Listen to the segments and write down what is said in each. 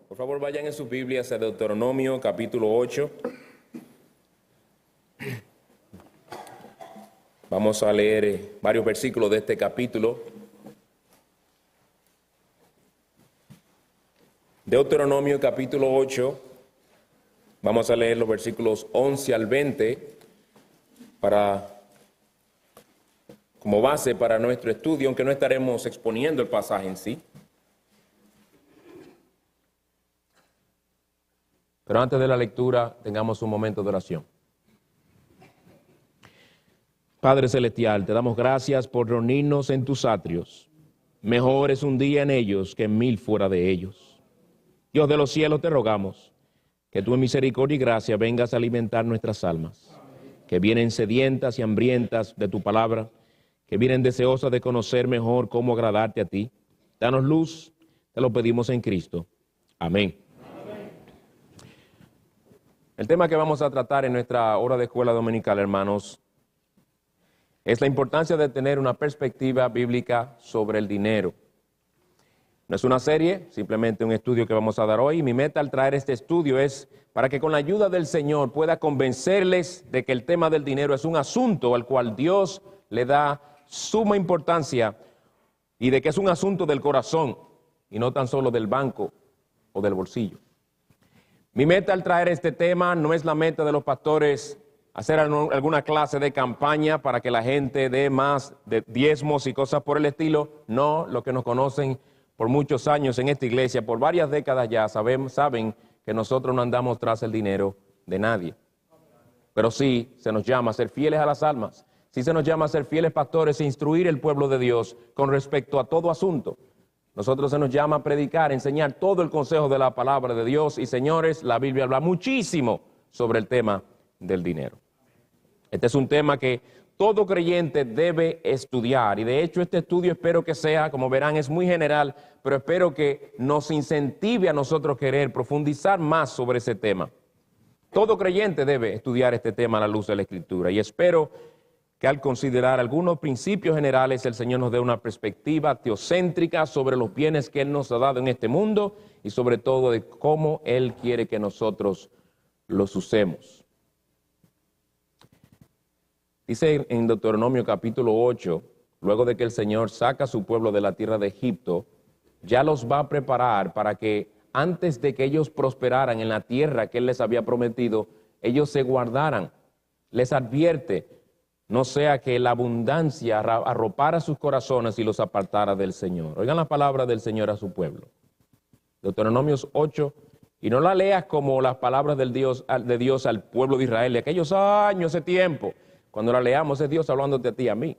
Por favor, vayan en sus Biblias a Deuteronomio, capítulo 8. Vamos a leer varios versículos de este capítulo. Deuteronomio, capítulo 8. Vamos a leer los versículos 11 al 20 como base para nuestro estudio, aunque no estaremos exponiendo el pasaje en sí. Pero antes de la lectura, tengamos un momento de oración. Padre Celestial, te damos gracias por reunirnos en tus atrios. Mejor es un día en ellos que 1000 fuera de ellos. Dios de los cielos, te rogamos que tú en misericordia y gracia vengas a alimentar nuestras almas, que vienen sedientas y hambrientas de tu palabra, que vienen deseosas de conocer mejor cómo agradarte a ti. Danos luz, te lo pedimos en Cristo. Amén. El tema que vamos a tratar en nuestra hora de escuela dominical, hermanos, es la importancia de tener una perspectiva bíblica sobre el dinero. No es una serie, simplemente un estudio que vamos a dar hoy. Mi meta al traer este estudio es para que con la ayuda del Señor pueda convencerles de que el tema del dinero es un asunto al cual Dios le da suma importancia y de que es un asunto del corazón y no tan solo del banco o del bolsillo. Mi meta al traer este tema no es la meta de los pastores hacer alguna clase de campaña para que la gente dé más de diezmos y cosas por el estilo. No, los que nos conocen por muchos años en esta iglesia, por varias décadas ya, saben que nosotros no andamos tras el dinero de nadie. Pero sí se nos llama a ser fieles a las almas, sí se nos llama a ser fieles pastores e instruir el pueblo de Dios con respecto a todo asunto. Nosotros se nos llama a predicar, enseñar todo el consejo de la palabra de Dios. Y señores, la Biblia habla muchísimo sobre el tema del dinero. Este es un tema que todo creyente debe estudiar. Y de hecho este estudio espero que sea, como verán, es muy general, pero espero que nos incentive a nosotros querer profundizar más sobre ese tema. Todo creyente debe estudiar este tema a la luz de la Escritura. Y espero que al considerar algunos principios generales, el Señor nos dé una perspectiva teocéntrica sobre los bienes que Él nos ha dado en este mundo y sobre todo de cómo Él quiere que nosotros los usemos. Dice en Deuteronomio capítulo 8, luego de que el Señor saca a su pueblo de la tierra de Egipto, ya los va a preparar para que antes de que ellos prosperaran en la tierra que Él les había prometido, ellos se guardaran. Les advierte, no sea que la abundancia arropara sus corazones y los apartara del Señor. Oigan la palabra del Señor a su pueblo. Deuteronomio 8, y no la leas como las palabras de Dios al pueblo de Israel de aquellos años, ese tiempo. Cuando la leamos es Dios hablándote a ti y a mí.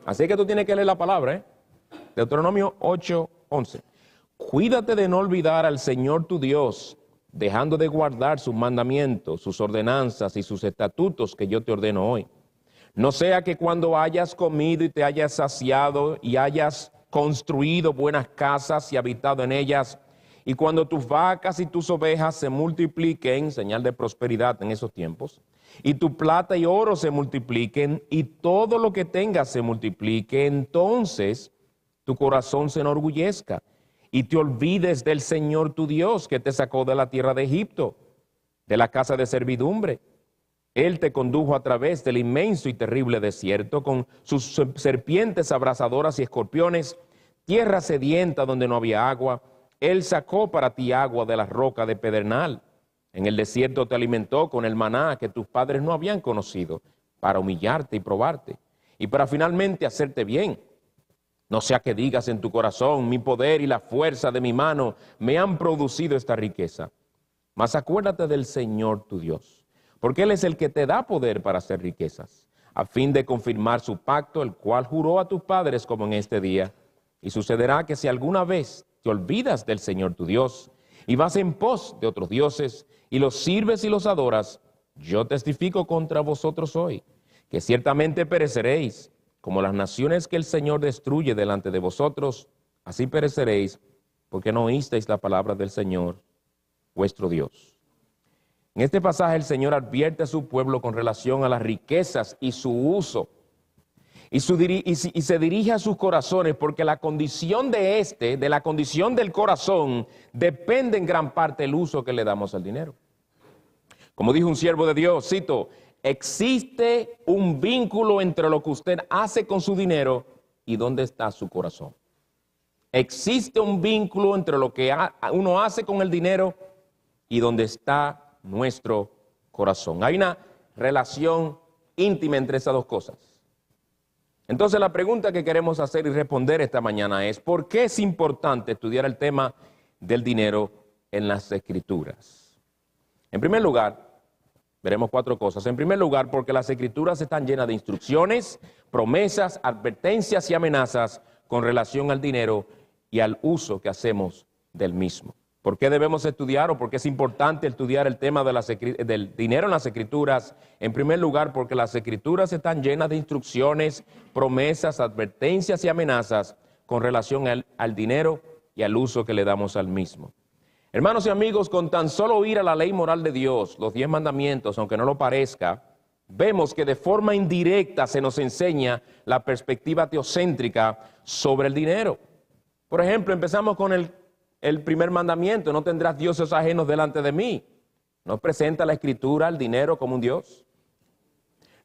Así que tú tienes que leer la palabra, Deuteronomio 8, 11. Cuídate de no olvidar al Señor tu Dios, dejando de guardar sus mandamientos, sus ordenanzas y sus estatutos que yo te ordeno hoy. No sea que cuando hayas comido y te hayas saciado y hayas construido buenas casas y habitado en ellas, y cuando tus vacas y tus ovejas se multipliquen, señal de prosperidad en esos tiempos, y tu plata y oro se multipliquen, y todo lo que tengas se multiplique, entonces tu corazón se enorgullezca, y te olvides del Señor tu Dios que te sacó de la tierra de Egipto, de la casa de servidumbre. Él te condujo a través del inmenso y terrible desierto con sus serpientes abrasadoras y escorpiones, tierra sedienta donde no había agua. Él sacó para ti agua de la roca de pedernal. En el desierto te alimentó con el maná que tus padres no habían conocido, para humillarte y probarte, y para finalmente hacerte bien. No sea que digas en tu corazón, mi poder y la fuerza de mi mano me han producido esta riqueza. Mas acuérdate del Señor tu Dios, porque Él es el que te da poder para hacer riquezas, a fin de confirmar su pacto, el cual juró a tus padres como en este día. Y sucederá que si alguna vez te olvidas del Señor tu Dios, y vas en pos de otros dioses, y los sirves y los adoras, yo testifico contra vosotros hoy, que ciertamente pereceréis, como las naciones que el Señor destruye delante de vosotros, así pereceréis, porque no oísteis la palabra del Señor, vuestro Dios. En este pasaje el Señor advierte a su pueblo con relación a las riquezas y su uso. y se dirige a sus corazones, porque la condición de la condición del corazón, depende en gran parte el uso que le damos al dinero. Como dijo un siervo de Dios, cito, existe un vínculo entre lo que usted hace con su dinero y dónde está su corazón. Existe un vínculo entre lo que uno hace con el dinero y dónde está nuestro corazón. Hay una relación íntima entre esas dos cosas. Entonces la pregunta que queremos hacer y responder esta mañana es, ¿por qué es importante estudiar el tema del dinero en las Escrituras? En primer lugar, veremos 4 cosas. En primer lugar, porque las Escrituras están llenas de instrucciones, promesas, advertencias y amenazas con relación al dinero y al uso que hacemos del mismo. ¿Por qué debemos estudiar o por qué es importante estudiar el tema del dinero en las Escrituras? En primer lugar, porque las Escrituras están llenas de instrucciones, promesas, advertencias y amenazas con relación al dinero y al uso que le damos al mismo. Hermanos y amigos, con tan solo oír a la ley moral de Dios, los 10 mandamientos, aunque no lo parezca, vemos que de forma indirecta se nos enseña la perspectiva teocéntrica sobre el dinero. Por ejemplo, empezamos con el primer mandamiento, no tendrás dioses ajenos delante de mí. ¿No presenta la Escritura al dinero como un dios?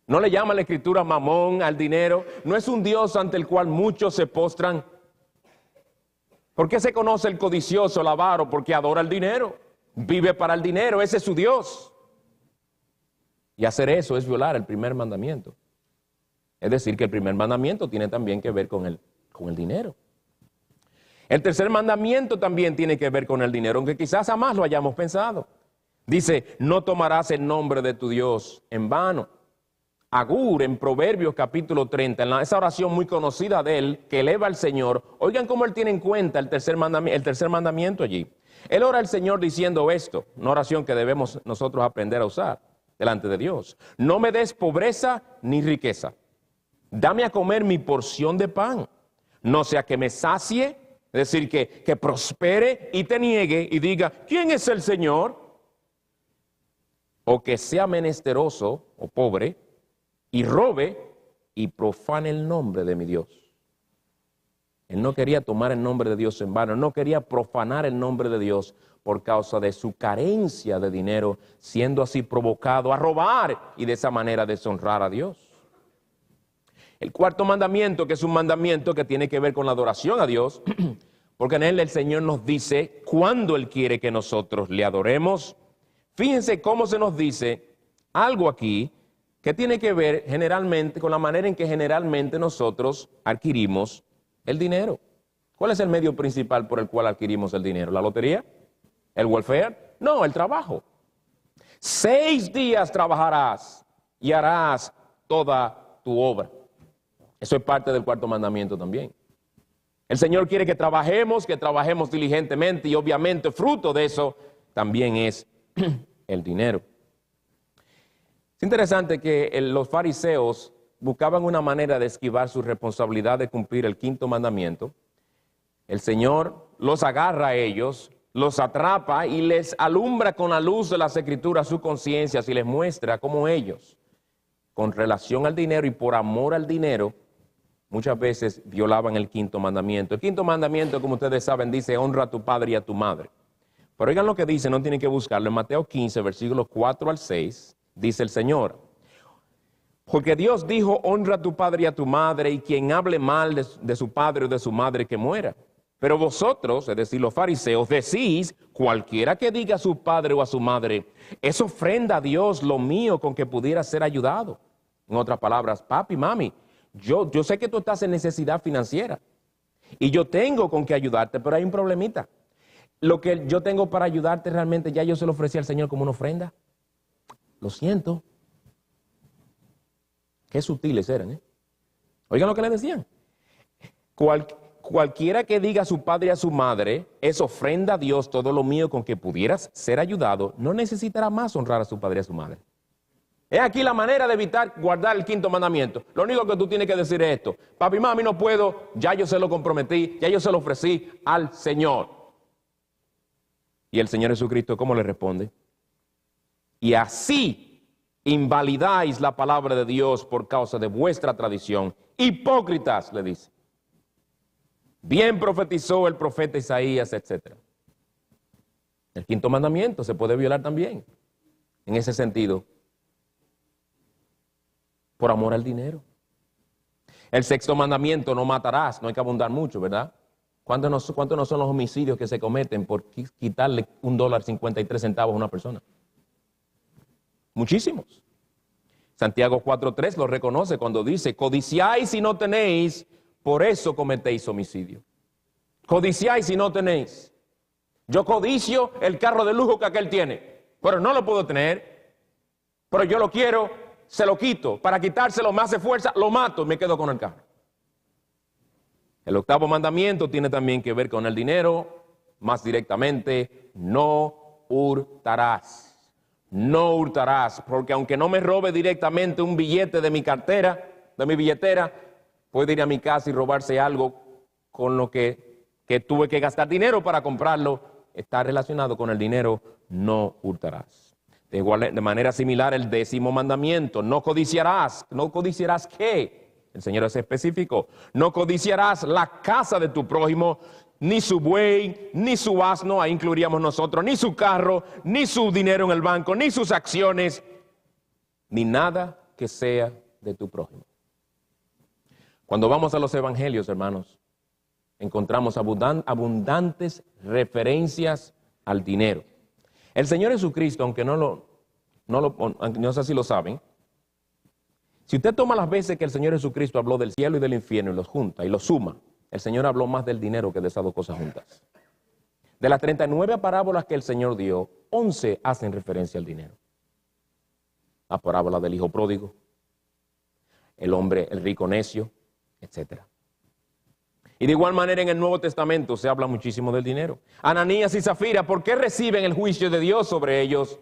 ¿No le llama la Escritura mamón al dinero? ¿No es un dios ante el cual muchos se postran? ¿Por qué se conoce el codicioso, el avaro? Porque adora el dinero, vive para el dinero, ese es su Dios. Y hacer eso es violar el primer mandamiento. Es decir, que el primer mandamiento tiene también que ver con el dinero. El tercer mandamiento también tiene que ver con el dinero, aunque quizás jamás lo hayamos pensado. Dice, no tomarás el nombre de tu Dios en vano. Agur, en Proverbios capítulo 30, en esa oración muy conocida de él, que eleva al Señor, oigan cómo él tiene en cuenta el tercer mandamiento allí. Él ora al Señor diciendo esto, una oración que debemos nosotros aprender a usar delante de Dios. No me des pobreza ni riqueza. Dame a comer mi porción de pan, no sea que me sacie, es decir, que prospere y te niegue y diga, ¿quién es el Señor? O que sea menesteroso o pobre y robe y profane el nombre de mi Dios. Él no quería tomar el nombre de Dios en vano, no quería profanar el nombre de Dios por causa de su carencia de dinero, siendo así provocado a robar y de esa manera deshonrar a Dios. El cuarto mandamiento, que es un mandamiento que tiene que ver con la adoración a Dios, porque en él el Señor nos dice cuándo Él quiere que nosotros le adoremos. Fíjense cómo se nos dice algo aquí que tiene que ver generalmente con la manera en que generalmente nosotros adquirimos el dinero. ¿Cuál es el medio principal por el cual adquirimos el dinero? ¿La lotería? ¿El welfare? No, el trabajo. 6 días trabajarás y harás toda tu obra. Eso es parte del cuarto mandamiento también. El Señor quiere que trabajemos diligentemente y obviamente fruto de eso también es el dinero. Es interesante que los fariseos buscaban una manera de esquivar su responsabilidad de cumplir el quinto mandamiento. El Señor los agarra a ellos, los atrapa y les alumbra con la luz de las Escrituras sus conciencias y les muestra cómo ellos, con relación al dinero y por amor al dinero, muchas veces violaban el quinto mandamiento. El quinto mandamiento, como ustedes saben, dice, honra a tu padre y a tu madre. Pero oigan lo que dice, no tienen que buscarlo. En Mateo 15, versículos 4 al 6, dice el Señor, porque Dios dijo, honra a tu padre y a tu madre, y quien hable mal de su padre o de su madre que muera. Pero vosotros, es decir, los fariseos, decís, cualquiera que diga a su padre o a su madre, es ofrenda a Dios lo mío con que pudiera ser ayudado. En otras palabras, papi, mami, yo sé que tú estás en necesidad financiera y yo tengo con qué ayudarte, pero hay un problemita. Lo que yo tengo para ayudarte realmente ya yo se lo ofrecí al Señor como una ofrenda. Lo siento. Qué sutiles eran, ¿eh? Oigan lo que le decían. Cualquiera que diga a su padre y a su madre, es ofrenda a Dios todo lo mío con que pudieras ser ayudado, no necesitará más honrar a su padre y a su madre. Es aquí la manera de evitar guardar el quinto mandamiento. Lo único que tú tienes que decir es esto. Papi, mami, no puedo, ya yo se lo comprometí, ya yo se lo ofrecí al Señor. Y el Señor Jesucristo, ¿cómo le responde? Y así invalidáis la palabra de Dios por causa de vuestra tradición. Hipócritas, le dice. Bien profetizó el profeta Isaías, etc. El quinto mandamiento se puede violar también, en ese sentido, por amor al dinero. El sexto mandamiento, no matarás, no hay que abundar mucho, ¿verdad? ¿Cuántos no son los homicidios que se cometen por quitarle $1.53 a una persona? Muchísimos. Santiago 4:3 lo reconoce cuando dice, codiciáis y no tenéis, por eso cometéis homicidio. Codiciáis y no tenéis. Yo codicio el carro de lujo que aquel tiene, pero no lo puedo tener, pero yo lo quiero, se lo quito. Para quitárselo me hace fuerza, lo mato y me quedo con el carro. El octavo mandamiento tiene también que ver con el dinero, más directamente, no hurtarás. No hurtarás, porque aunque no me robe directamente un billete de mi cartera, de mi billetera, puede ir a mi casa y robarse algo con lo que tuve que gastar dinero para comprarlo. Está relacionado con el dinero, no hurtarás. De manera similar, el décimo mandamiento, no codiciarás. ¿No codiciarás qué? El Señor es específico. No codiciarás la casa de tu prójimo, ni su buey, ni su asno, ahí incluiríamos nosotros, ni su carro, ni su dinero en el banco, ni sus acciones, ni nada que sea de tu prójimo. Cuando vamos a los evangelios, hermanos, encontramos abundantes referencias al dinero. El Señor Jesucristo, aunque no sé si lo saben, si usted toma las veces que el Señor Jesucristo habló del cielo y del infierno y los junta y los suma, el Señor habló más del dinero que de esas dos cosas juntas. De las 39 parábolas que el Señor dio, 11 hacen referencia al dinero. La parábola del hijo pródigo, el rico necio, etc. Y de igual manera en el Nuevo Testamento se habla muchísimo del dinero. Ananías y Zafira, ¿por qué reciben el juicio de Dios sobre ellos?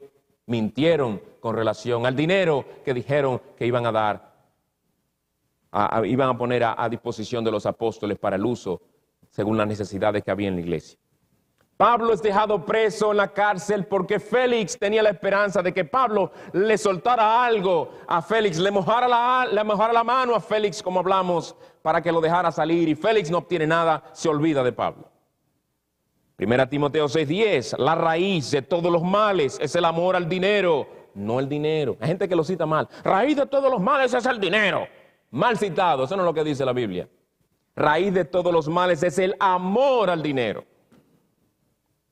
Mintieron con relación al dinero que dijeron que iban a dar. Iban a poner a disposición de los apóstoles para el uso según las necesidades que había en la iglesia. Pablo es dejado preso en la cárcel porque Félix tenía la esperanza de que Pablo le soltara algo a Félix, le mojara la mano a Félix, como hablamos, para que lo dejara salir, y Félix no obtiene nada, se olvida de Pablo. 1 Timoteo 6:10, la raíz de todos los males es el amor al dinero, no el dinero. Hay gente que lo cita mal. Raíz de todos los males es el dinero. Mal citado, eso no es lo que dice la Biblia. Raíz de todos los males es el amor al dinero,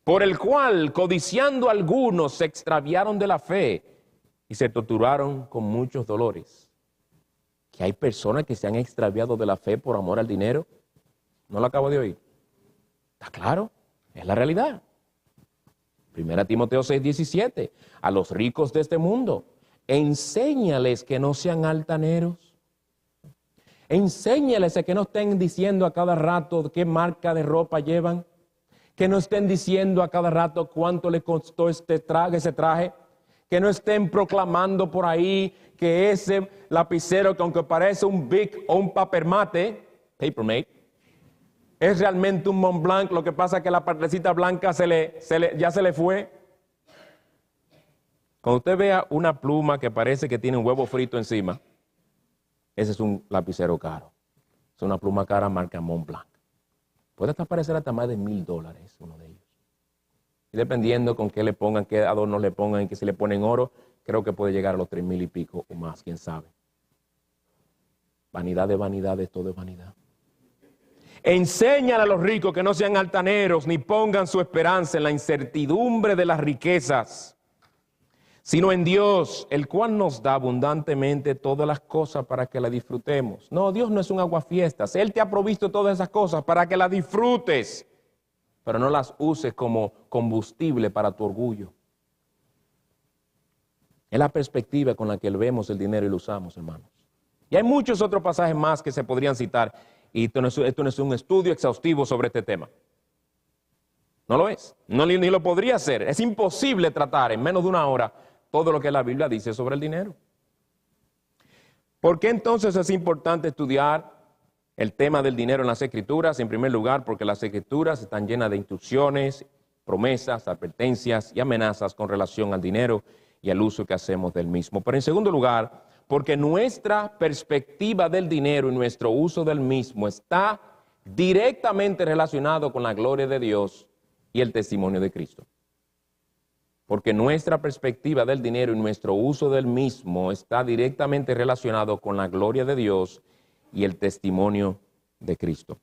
por el cual, codiciando algunos, se extraviaron de la fe y se torturaron con muchos dolores. ¿Que hay personas que se han extraviado de la fe por amor al dinero? ¿No lo acabo de oír? ¿Está claro? Es la realidad. 1 Timoteo 6:17, a los ricos de este mundo, enséñales que no sean altaneros. Enséñales a que no estén diciendo a cada rato qué marca de ropa llevan, que no estén diciendo a cada rato cuánto le costó ese traje, que no estén proclamando por ahí que ese lapicero que aunque parece un Bic o un Papermate, es realmente un Montblanc, lo que pasa es que la partecita blanca ya se le fue. Cuando usted vea una pluma que parece que tiene un huevo frito encima, ese es un lapicero caro. Es una pluma cara marca Montblanc. Puede hasta parecer hasta más de $1,000 uno de ellos. Y dependiendo con qué le pongan, qué adornos le pongan, y que si le ponen oro, creo que puede llegar a los 3,000 y pico o más, quién sabe. Vanidad de vanidades, todo es vanidad. Enséñale a los ricos que no sean altaneros, ni pongan su esperanza en la incertidumbre de las riquezas, sino en Dios, el cual nos da abundantemente todas las cosas para que las disfrutemos. No, Dios no es un aguafiestas. Él te ha provisto todas esas cosas para que las disfrutes, pero no las uses como combustible para tu orgullo. Es la perspectiva con la que vemos el dinero y lo usamos, hermanos. Y hay muchos otros pasajes más que se podrían citar, y esto no es un estudio exhaustivo sobre este tema. ¿No lo es? Ni lo podría hacer. Es imposible tratar en menos de una hora todo lo que la Biblia dice sobre el dinero. ¿Por qué entonces es importante estudiar el tema del dinero en las Escrituras? En primer lugar, porque las Escrituras están llenas de instrucciones, promesas, advertencias y amenazas con relación al dinero. y el uso que hacemos del mismo. Pero en segundo lugar, porque nuestra perspectiva del dinero y nuestro uso del mismo está directamente relacionado con la gloria de Dios y el testimonio de Cristo. Porque nuestra perspectiva del dinero y nuestro uso del mismo está directamente relacionado con la gloria de Dios y el testimonio de Cristo.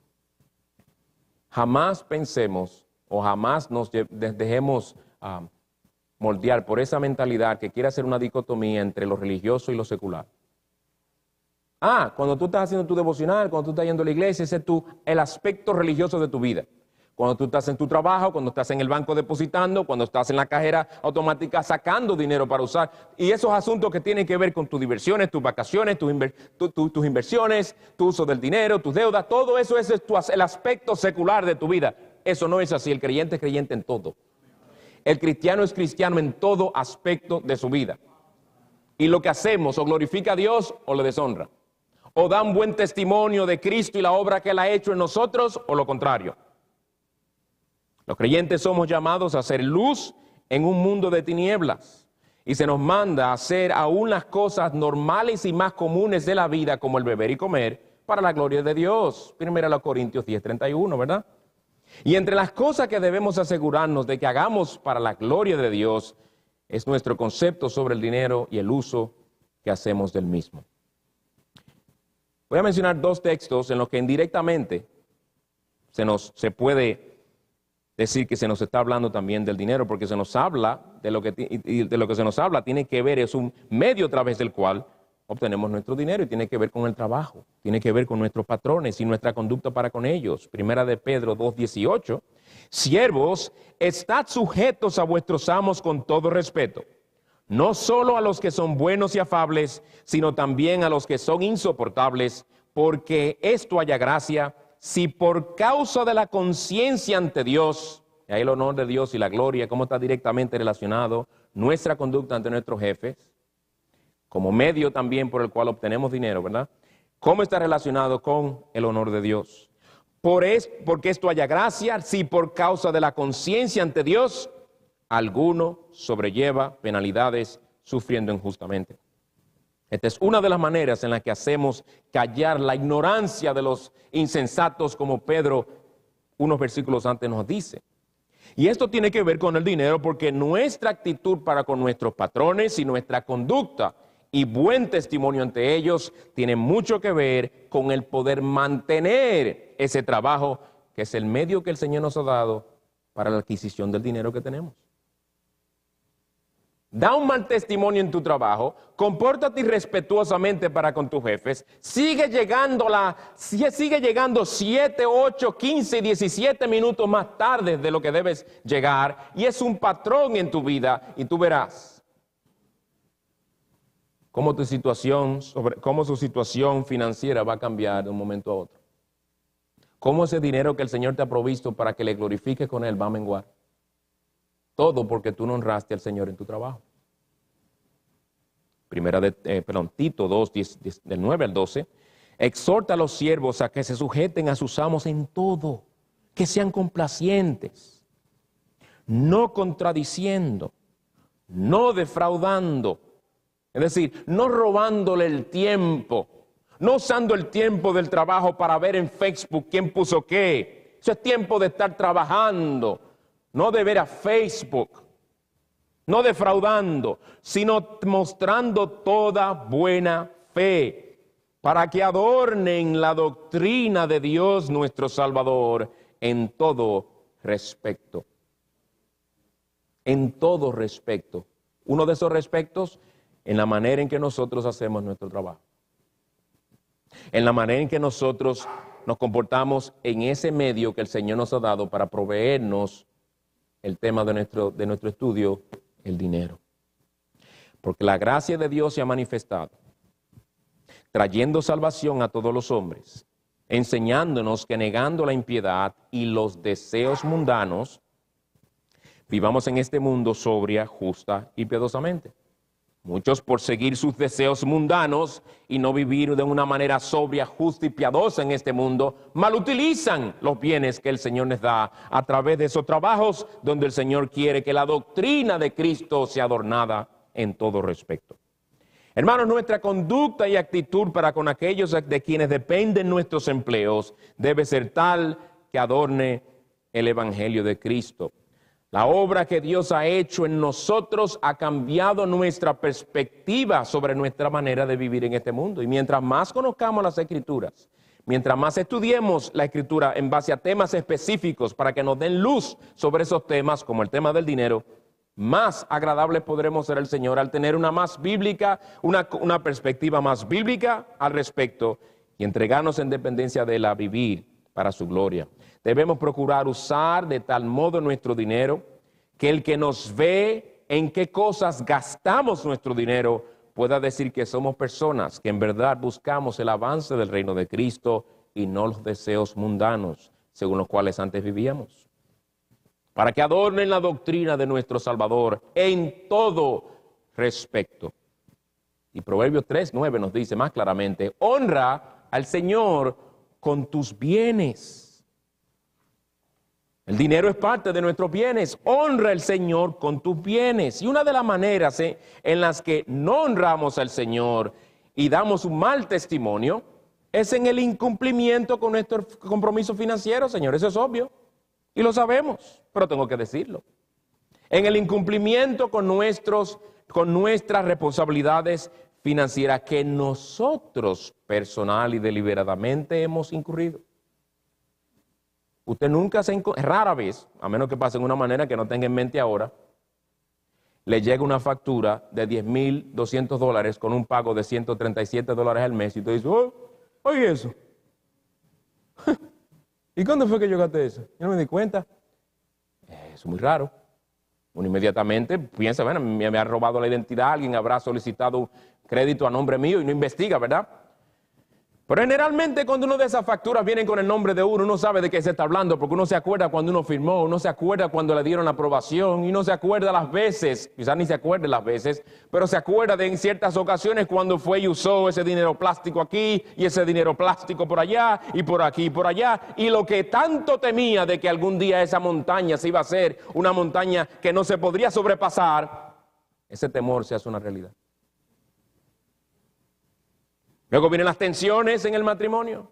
Jamás pensemos o jamás nos dejemos moldear por esa mentalidad que quiere hacer una dicotomía entre lo religioso y lo secular. Cuando tú estás haciendo tu devocional, cuando tú estás yendo a la iglesia, ese es el aspecto religioso de tu vida. Cuando tú estás en tu trabajo, cuando estás en el banco depositando, cuando estás en la cajera automática sacando dinero para usar. Y esos asuntos que tienen que ver con tus diversiones, tus vacaciones, tus inversiones, tu uso del dinero, tus deudas, todo eso es el aspecto secular de tu vida. Eso no es así. El creyente es creyente en todo. El cristiano es cristiano en todo aspecto de su vida. Y lo que hacemos o glorifica a Dios o le deshonra. O da un buen testimonio de Cristo y la obra que Él ha hecho en nosotros o lo contrario. Los creyentes somos llamados a hacer luz en un mundo de tinieblas y se nos manda a hacer aún las cosas normales y más comunes de la vida como el beber y comer para la gloria de Dios. 1 Corintios 10:31, ¿verdad? Y entre las cosas que debemos asegurarnos de que hagamos para la gloria de Dios es nuestro concepto sobre el dinero y el uso que hacemos del mismo. Voy a mencionar dos textos en los que indirectamente se puede decir que se nos está hablando también del dinero, porque se nos habla de lo que se nos habla tiene que ver, es un medio a través del cual obtenemos nuestro dinero y tiene que ver con el trabajo, tiene que ver con nuestros patrones y nuestra conducta para con ellos. Primera de Pedro 2:18, siervos, estad sujetos a vuestros amos con todo respeto, no solo a los que son buenos y afables, sino también a los que son insoportables, porque esto haya gracia, si por causa de la conciencia ante Dios, y ahí el honor de Dios y la gloria, cómo está directamente relacionado nuestra conducta ante nuestros jefes, como medio también por el cual obtenemos dinero, ¿verdad? ¿Cómo está relacionado con el honor de Dios? Porque esto haya gracia, si por causa de la conciencia ante Dios, alguno sobrelleva penalidades sufriendo injustamente. Esta es una de las maneras en las que hacemos callar la ignorancia de los insensatos, como Pedro unos versículos antes nos dice. Y esto tiene que ver con el dinero porque nuestra actitud para con nuestros patrones y nuestra conducta y buen testimonio ante ellos tiene mucho que ver con el poder mantener ese trabajo, que es el medio que el Señor nos ha dado para la adquisición del dinero que tenemos. Da un mal testimonio en tu trabajo, compórtate irrespetuosamente para con tus jefes, sigue llegando 7, 8, 15, 17 minutos más tarde de lo que debes llegar, y es un patrón en tu vida, y tú verás cómo su situación financiera va a cambiar de un momento a otro. Cómo ese dinero que el Señor te ha provisto para que le glorifiques con él va a menguar. Todo porque tú no honraste al Señor en tu trabajo. Tito 2, del 9 al 12. Exhorta a los siervos a que se sujeten a sus amos en todo, que sean complacientes, no contradiciendo, no defraudando, es decir, no robándole el tiempo, no usando el tiempo del trabajo para ver en Facebook quién puso qué. Eso es tiempo de estar trabajando, no de ver a Facebook, no defraudando, sino mostrando toda buena fe, para que adornen la doctrina de Dios nuestro Salvador en todo respecto. En todo respecto. Uno de esos respectos, en la manera en que nosotros hacemos nuestro trabajo. En la manera en que nosotros nos comportamos en ese medio que el Señor nos ha dado para proveernos el tema de nuestro estudio, el dinero. Porque la gracia de Dios se ha manifestado, trayendo salvación a todos los hombres, enseñándonos que negando la impiedad y los deseos mundanos, vivamos en este mundo sobria, justa y piadosamente. Muchos, por seguir sus deseos mundanos y no vivir de una manera sobria, justa y piadosa en este mundo, malutilizan los bienes que el Señor les da a través de esos trabajos donde el Señor quiere que la doctrina de Cristo sea adornada en todo respecto. Hermanos, nuestra conducta y actitud para con aquellos de quienes dependen nuestros empleos debe ser tal que adorne el Evangelio de Cristo. La obra que Dios ha hecho en nosotros ha cambiado nuestra perspectiva sobre nuestra manera de vivir en este mundo. Y mientras más conozcamos las Escrituras, mientras más estudiemos la Escritura en base a temas específicos para que nos den luz sobre esos temas, como el tema del dinero, más agradable podremos ser al Señor al tener una perspectiva más bíblica al respecto y entregarnos en dependencia de Él a vivir para su gloria. Debemos procurar usar de tal modo nuestro dinero que el que nos ve en qué cosas gastamos nuestro dinero pueda decir que somos personas que en verdad buscamos el avance del reino de Cristo y no los deseos mundanos según los cuales antes vivíamos. Para que adornen la doctrina de nuestro Salvador en todo respecto. Y Proverbios 3:9 nos dice más claramente, honra al Señor con tus bienes. El dinero es parte de nuestros bienes. Honra al Señor con tus bienes. Y una de las maneras en las que no honramos al Señor y damos un mal testimonio es en el incumplimiento con nuestro compromiso financiero, Señor. Eso es obvio. Y lo sabemos, pero tengo que decirlo. En el incumplimiento con nuestras responsabilidades financieras que nosotros personal y deliberadamente hemos incurrido. Usted nunca rara vez, a menos que pase de una manera que no tenga en mente ahora, le llega una factura de $10,200 con un pago de $137 al mes y usted dice, oye eso. ¿Y cuándo fue que yo gasté eso? Yo no me di cuenta. Eso es muy raro. Uno inmediatamente piensa, bueno, me ha robado la identidad, alguien habrá solicitado crédito a nombre mío y no investiga, ¿verdad? Pero generalmente cuando uno de esas facturas vienen con el nombre de uno sabe de qué se está hablando, porque uno se acuerda cuando uno firmó, uno se acuerda cuando le dieron la aprobación, y uno se acuerda las veces, quizás ni se acuerde las veces, pero se acuerda de en ciertas ocasiones cuando fue y usó ese dinero plástico aquí, y ese dinero plástico por allá, y por aquí y por allá, y lo que tanto temía de que algún día esa montaña se iba a hacer una montaña que no se podría sobrepasar, ese temor se hace una realidad. Luego vienen las tensiones en el matrimonio.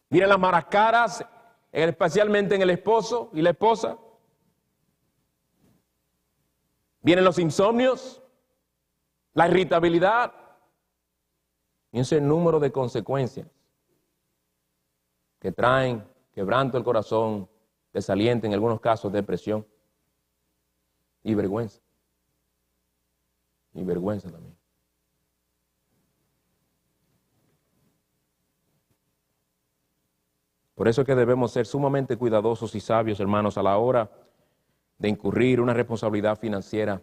Vienen las malas caras, especialmente en el esposo y la esposa. Vienen los insomnios, la irritabilidad y ese número de consecuencias que traen quebranto el corazón, desaliento, en algunos casos depresión y vergüenza. Y vergüenza también. Por eso es que debemos ser sumamente cuidadosos y sabios, hermanos, a la hora de incurrir una responsabilidad financiera,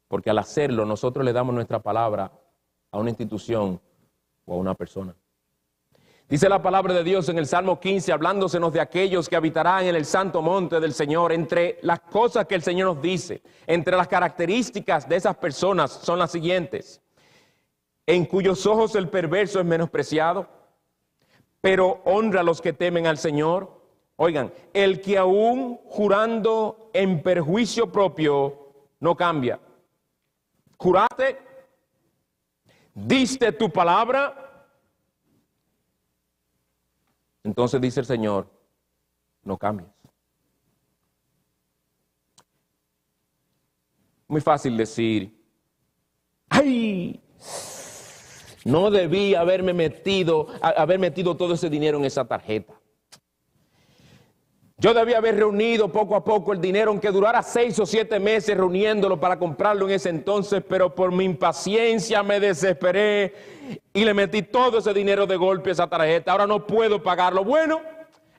porque al hacerlo nosotros le damos nuestra palabra a una institución o a una persona. Dice la palabra de Dios en el Salmo 15, hablándosenos de aquellos que habitarán en el santo monte del Señor. Entre las cosas que el Señor nos dice, entre las características de esas personas son las siguientes: en cuyos ojos el perverso es menospreciado, pero honra a los que temen al Señor. Oigan, el que aún jurando en perjuicio propio no cambia. Juraste, diste tu palabra, entonces dice el Señor, no cambies. Muy fácil decir, ¡ay! No debí haber metido todo ese dinero en esa tarjeta. Yo debía haber reunido poco a poco el dinero, aunque durara 6 o 7 meses reuniéndolo para comprarlo en ese entonces, pero por mi impaciencia me desesperé y le metí todo ese dinero de golpe a esa tarjeta. Ahora no puedo pagarlo. Bueno,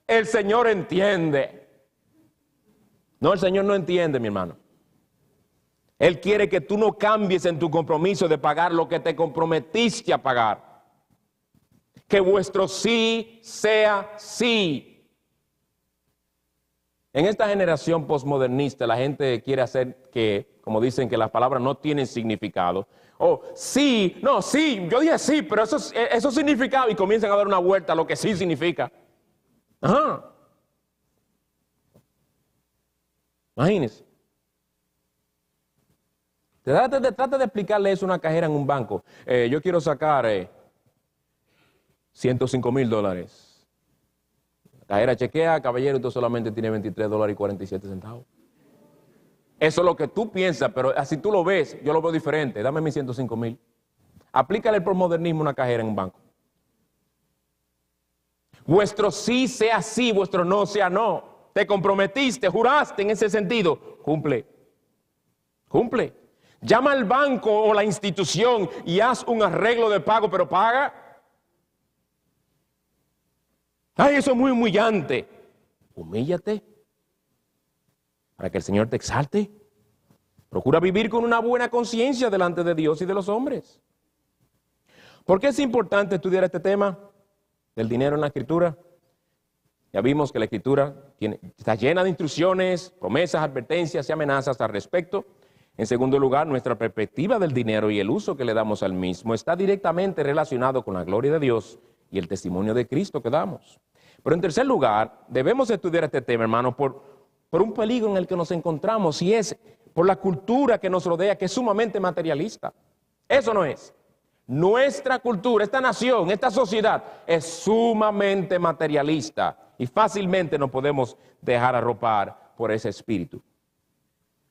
el Señor entiende. No, el Señor no entiende, mi hermano. Él quiere que tú no cambies en tu compromiso de pagar lo que te comprometiste a pagar. Que vuestro sí sea sí. En esta generación posmodernista la gente quiere hacer que, como dicen, que las palabras no tienen significado. Sí, no, sí, yo dije sí, pero eso significaba, y comienzan a dar una vuelta a lo que sí significa. Ajá. Imagínense. Trata de explicarle eso a una cajera en un banco. Yo quiero sacar $105,000. La cajera chequea, caballero, usted solamente tiene $23.47. Eso es lo que tú piensas, pero así tú lo ves, yo lo veo diferente. Dame mis 105,000. Aplícale el posmodernismo a una cajera en un banco. Vuestro sí sea sí, vuestro no sea no. Te comprometiste, juraste en ese sentido. Cumple. Cumple. Llama al banco o la institución y haz un arreglo de pago, pero paga. Ay, eso es muy humillante. Humíllate para que el Señor te exalte. Procura vivir con una buena conciencia delante de Dios y de los hombres. ¿Por qué es importante estudiar este tema del dinero en la Escritura? Ya vimos que la Escritura está llena de instrucciones, promesas, advertencias y amenazas al respecto. En segundo lugar, nuestra perspectiva del dinero y el uso que le damos al mismo está directamente relacionado con la gloria de Dios y el testimonio de Cristo que damos. Pero en tercer lugar, debemos estudiar este tema, hermanos, por un peligro en el que nos encontramos, y es por la cultura que nos rodea, que es sumamente materialista. Eso no es. Nuestra cultura, esta nación, esta sociedad es sumamente materialista y fácilmente nos podemos dejar arropar por ese espíritu.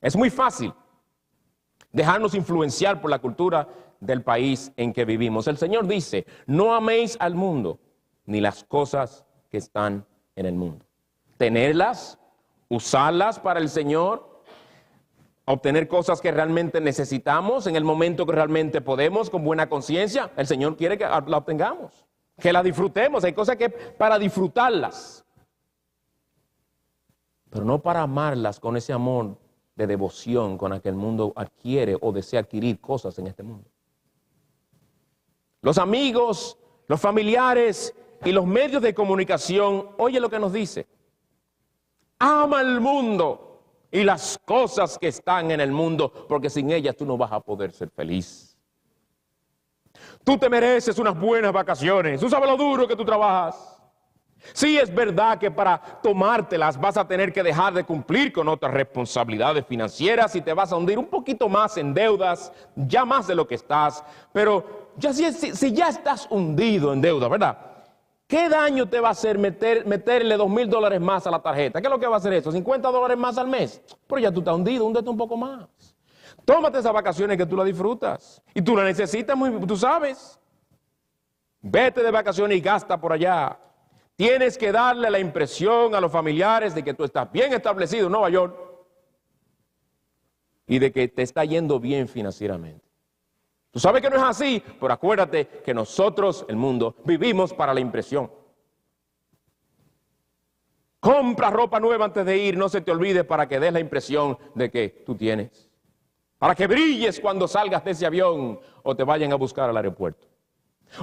Es muy fácil dejarnos influenciar por la cultura del país en que vivimos. El Señor dice, no améis al mundo ni las cosas que están en el mundo. Tenerlas, usarlas para el Señor, obtener cosas que realmente necesitamos en el momento que realmente podemos, con buena conciencia. El Señor quiere que la obtengamos, que la disfrutemos. Hay cosas que para disfrutarlas, pero no para amarlas con ese amor de devoción con el que el mundo adquiere o desea adquirir cosas en este mundo. Los amigos, los familiares y los medios de comunicación, oye lo que nos dice. Ama el mundo y las cosas que están en el mundo, porque sin ellas tú no vas a poder ser feliz. Tú te mereces unas buenas vacaciones. Tú sabes lo duro que tú trabajas. Sí, es verdad que para tomártelas vas a tener que dejar de cumplir con otras responsabilidades financieras y te vas a hundir un poquito más en deudas, ya más de lo que estás. Pero ya si ya estás hundido en deuda, ¿verdad? ¿Qué daño te va a hacer meterle $2,000 más a la tarjeta? ¿Qué es lo que va a hacer eso? $50 más al mes. Pero ya tú estás hundido, húndete un poco más. Tómate esas vacaciones que tú las disfrutas. Y tú las necesitas, tú sabes. Vete de vacaciones y gasta por allá. Tienes que darle la impresión a los familiares de que tú estás bien establecido en Nueva York y de que te está yendo bien financieramente. Tú sabes que no es así, pero acuérdate que nosotros, el mundo, vivimos para la impresión. Compra ropa nueva antes de ir, no se te olvide, para que des la impresión de que tú tienes. Para que brilles cuando salgas de ese avión o te vayan a buscar al aeropuerto.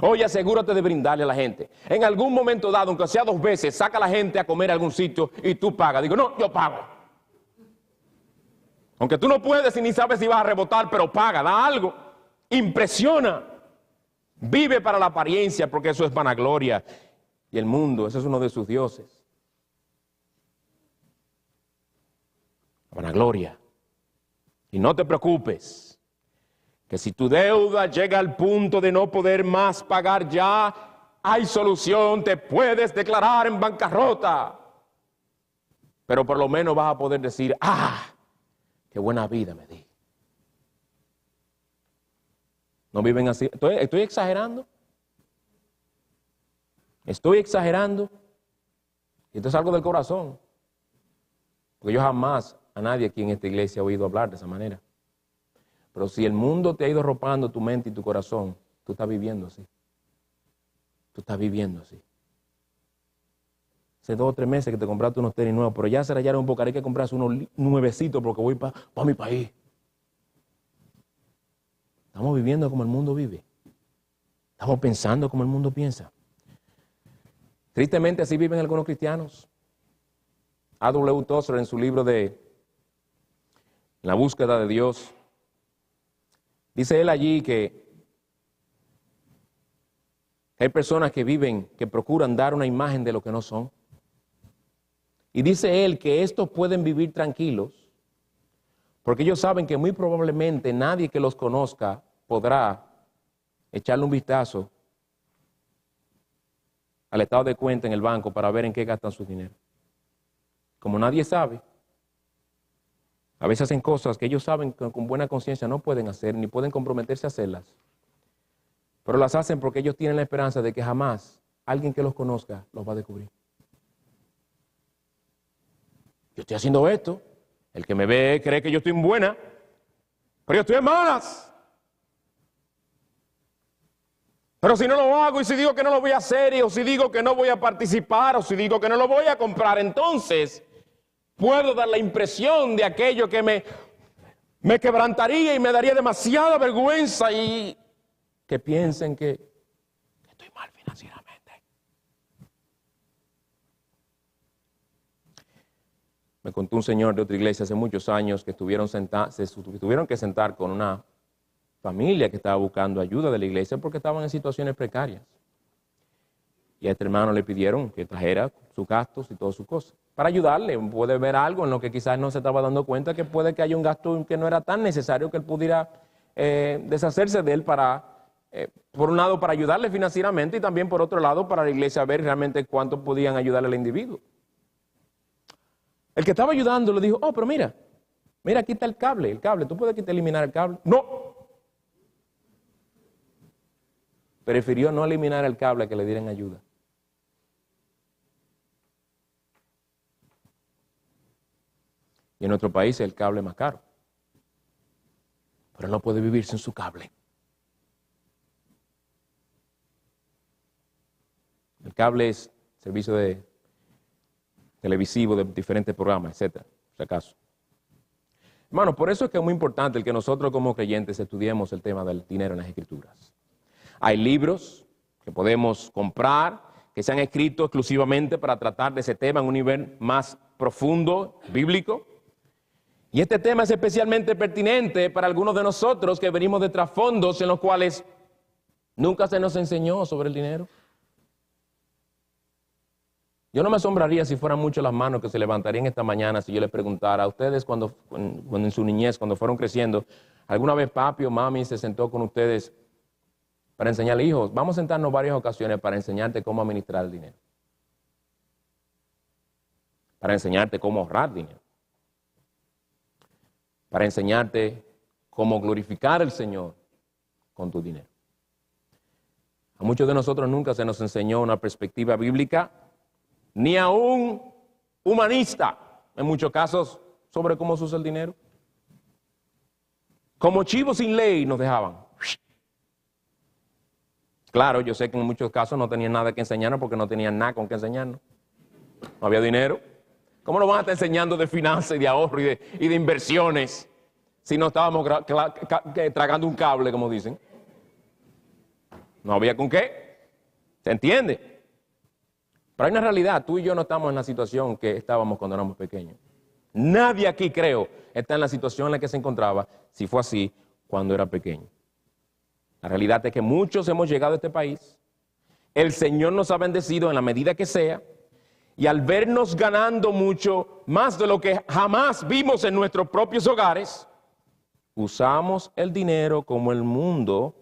Oye, asegúrate de brindarle a la gente. En algún momento dado, aunque sea 2 veces, saca a la gente a comer a algún sitio y tú pagas. Digo, no, yo pago. Aunque tú no puedes y ni sabes si vas a rebotar, pero paga, da algo. Impresiona. Vive para la apariencia, porque eso es vanagloria. Y el mundo, ese es uno de sus dioses. Vanagloria. Y no te preocupes, que si tu deuda llega al punto de no poder más pagar ya, hay solución, te puedes declarar en bancarrota. Pero por lo menos vas a poder decir, qué buena vida me di. ¿No viven así? ¿Estoy exagerando? ¿Estoy exagerando? Y esto es algo del corazón. Porque yo jamás a nadie aquí en esta iglesia he oído hablar de esa manera. Pero si el mundo te ha ido arropando tu mente y tu corazón, tú estás viviendo así. Tú estás viviendo así. Hace 2 o 3 meses que te compraste unos tenis nuevos, pero ya se rayaron un poco, hay que comprarse unos nuevecitos porque voy para mi país. Estamos viviendo como el mundo vive. Estamos pensando como el mundo piensa. Tristemente así viven algunos cristianos. A.W. Tozer, en su libro de La búsqueda de Dios, dice él allí que hay personas que viven, que procuran dar una imagen de lo que no son. Y dice él que estos pueden vivir tranquilos Porque ellos saben que muy probablemente nadie que los conozca podrá echarle un vistazo al estado de cuenta en el banco para ver en qué gastan su dinero. Como nadie sabe, a veces hacen cosas que ellos saben que con buena conciencia no pueden hacer, ni pueden comprometerse a hacerlas. Pero las hacen porque ellos tienen la esperanza de que jamás alguien que los conozca los va a descubrir. Yo estoy haciendo esto. El que me ve cree que yo estoy en buena, pero yo estoy en malas. Pero si no lo hago y si digo que no lo voy a hacer, o si digo que no voy a participar, o si digo que no lo voy a comprar, entonces puedo dar la impresión de aquello que me quebrantaría y me daría demasiada vergüenza y que piensen que estoy mal financieramente. Me contó un señor de otra iglesia hace muchos años que se tuvieron que sentar con una familia que estaba buscando ayuda de la iglesia porque estaban en situaciones precarias. Y a este hermano le pidieron que trajera sus gastos y todas sus cosas para ayudarle. Puede ver algo en lo que quizás no se estaba dando cuenta, que puede que haya un gasto que no era tan necesario que él pudiera deshacerse de él por un lado para ayudarle financieramente y también por otro lado para la iglesia ver realmente cuánto podían ayudarle al individuo. El que estaba ayudando le dijo, oh, pero mira, aquí está el cable, ¿tú puedes eliminar el cable? No. Prefirió no eliminar el cable a que le dieran ayuda. Y en nuestro país el cable es más caro. Pero no puede vivir sin su cable. El cable es servicio televisivo de diferentes programas, etcétera, si acaso. Hermano, por eso es que es muy importante el que nosotros como creyentes estudiemos el tema del dinero en las Escrituras. Hay libros que podemos comprar, que se han escrito exclusivamente para tratar de ese tema en un nivel más profundo, bíblico. Y este tema es especialmente pertinente para algunos de nosotros que venimos de trasfondos en los cuales nunca se nos enseñó sobre el dinero. Yo no me asombraría si fueran muchas las manos que se levantarían esta mañana si yo les preguntara a ustedes cuando en su niñez, cuando fueron creciendo, ¿alguna vez papi o mami se sentó con ustedes para enseñarle, hijos, vamos a sentarnos varias ocasiones para enseñarte cómo administrar el dinero? Para enseñarte cómo ahorrar dinero. Para enseñarte cómo glorificar al Señor con tu dinero. A muchos de nosotros nunca se nos enseñó una perspectiva bíblica, ni a un humanista, en muchos casos, sobre cómo se usa el dinero. Como chivos sin ley nos dejaban. Claro, yo sé que en muchos casos no tenían nada que enseñarnos porque no tenían nada con qué enseñarnos. No había dinero. ¿Cómo nos van a estar enseñando de finanzas y de ahorro y de inversiones si no estábamos tragando un cable, como dicen? No había con qué. ¿Se entiende? Pero hay una realidad. Tú y yo no estamos en la situación que estábamos cuando éramos pequeños. Nadie aquí, creo, está en la situación en la que se encontraba, si fue así, cuando era pequeño. La realidad es que muchos hemos llegado a este país. El Señor nos ha bendecido en la medida que sea. Y al vernos ganando mucho más de lo que jamás vimos en nuestros propios hogares, usamos el dinero como el mundo,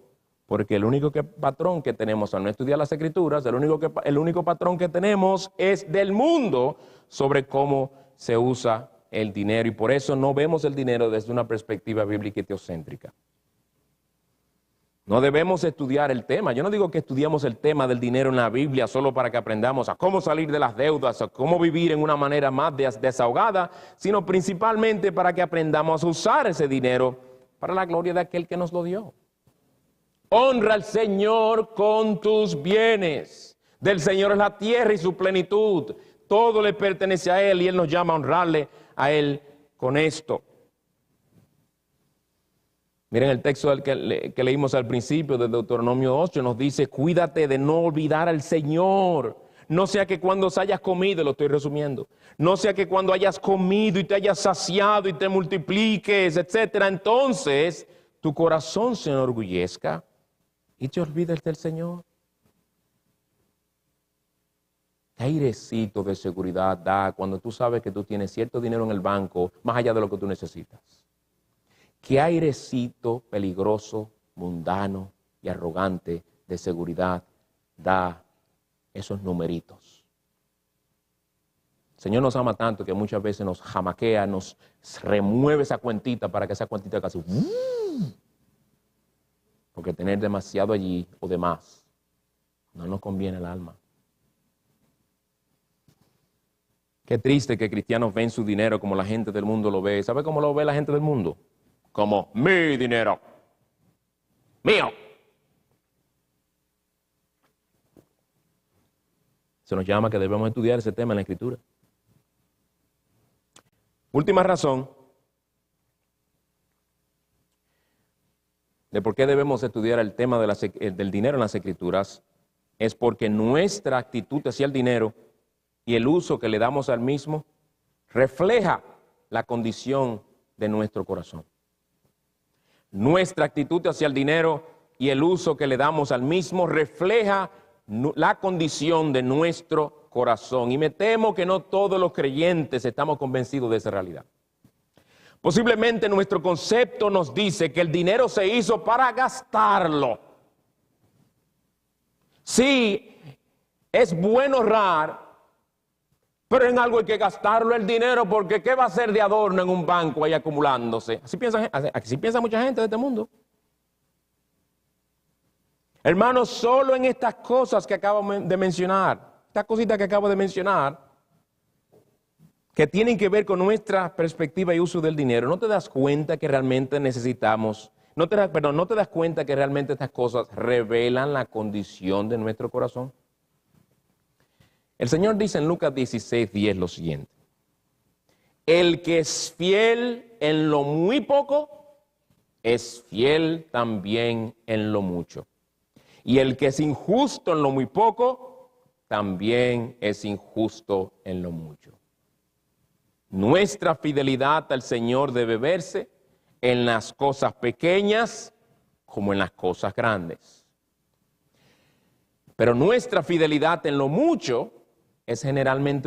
porque el único patrón que tenemos al no estudiar las Escrituras, el único patrón que tenemos es del mundo sobre cómo se usa el dinero. Y por eso no vemos el dinero desde una perspectiva bíblica y teocéntrica. No debemos estudiar el tema. Yo no digo que estudiemos el tema del dinero en la Biblia solo para que aprendamos a cómo salir de las deudas, a cómo vivir en una manera más desahogada, sino principalmente para que aprendamos a usar ese dinero para la gloria de aquel que nos lo dio. Honra al Señor con tus bienes. Del Señor es la tierra y su plenitud. Todo le pertenece a Él y Él nos llama a honrarle a Él con esto. Miren el texto que leímos al principio de Deuteronomio 8, nos dice, cuídate de no olvidar al Señor. No sea que cuando hayas comido, lo estoy resumiendo, no sea que cuando hayas comido y te hayas saciado y te multipliques, etcétera, entonces tu corazón se enorgullezca y te olvides del Señor. ¿Qué airecito de seguridad da cuando tú sabes que tú tienes cierto dinero en el banco más allá de lo que tú necesitas? ¿Qué airecito peligroso, mundano y arrogante de seguridad da esos numeritos? El Señor nos ama tanto que muchas veces nos jamaquea, nos remueve esa cuentita para que esa cuentita casi... Porque tener demasiado allí o de más no nos conviene al alma. Qué triste que cristianos ven su dinero como la gente del mundo lo ve. ¿Sabe cómo lo ve la gente del mundo? Como mi dinero. Mío. Se nos llama que debemos estudiar ese tema en la Escritura. Última razón de por qué debemos estudiar el tema del dinero en las Escrituras es porque nuestra actitud hacia el dinero y el uso que le damos al mismo refleja la condición de nuestro corazón. Nuestra actitud hacia el dinero y el uso que le damos al mismo refleja la condición de nuestro corazón. Y me temo que no todos los creyentes estamos convencidos de esa realidad. Posiblemente nuestro concepto nos dice que el dinero se hizo para gastarlo. Sí, es bueno ahorrar, pero en algo hay que gastarlo el dinero, porque ¿qué va a ser de adorno en un banco ahí acumulándose? Así piensa mucha gente de este mundo. Hermanos, solo en estas cosas que acabo de mencionar, estas cositas que acabo de mencionar, que tienen que ver con nuestra perspectiva y uso del dinero, ¿no te das cuenta que realmente necesitamos, no te das cuenta que realmente estas cosas revelan la condición de nuestro corazón? El Señor dice en Lucas 16:10 lo siguiente: el que es fiel en lo muy poco, es fiel también en lo mucho. Y el que es injusto en lo muy poco, también es injusto en lo mucho. Nuestra fidelidad al Señor debe verse en las cosas pequeñas como en las cosas grandes. Pero nuestra fidelidad en lo mucho es generalmente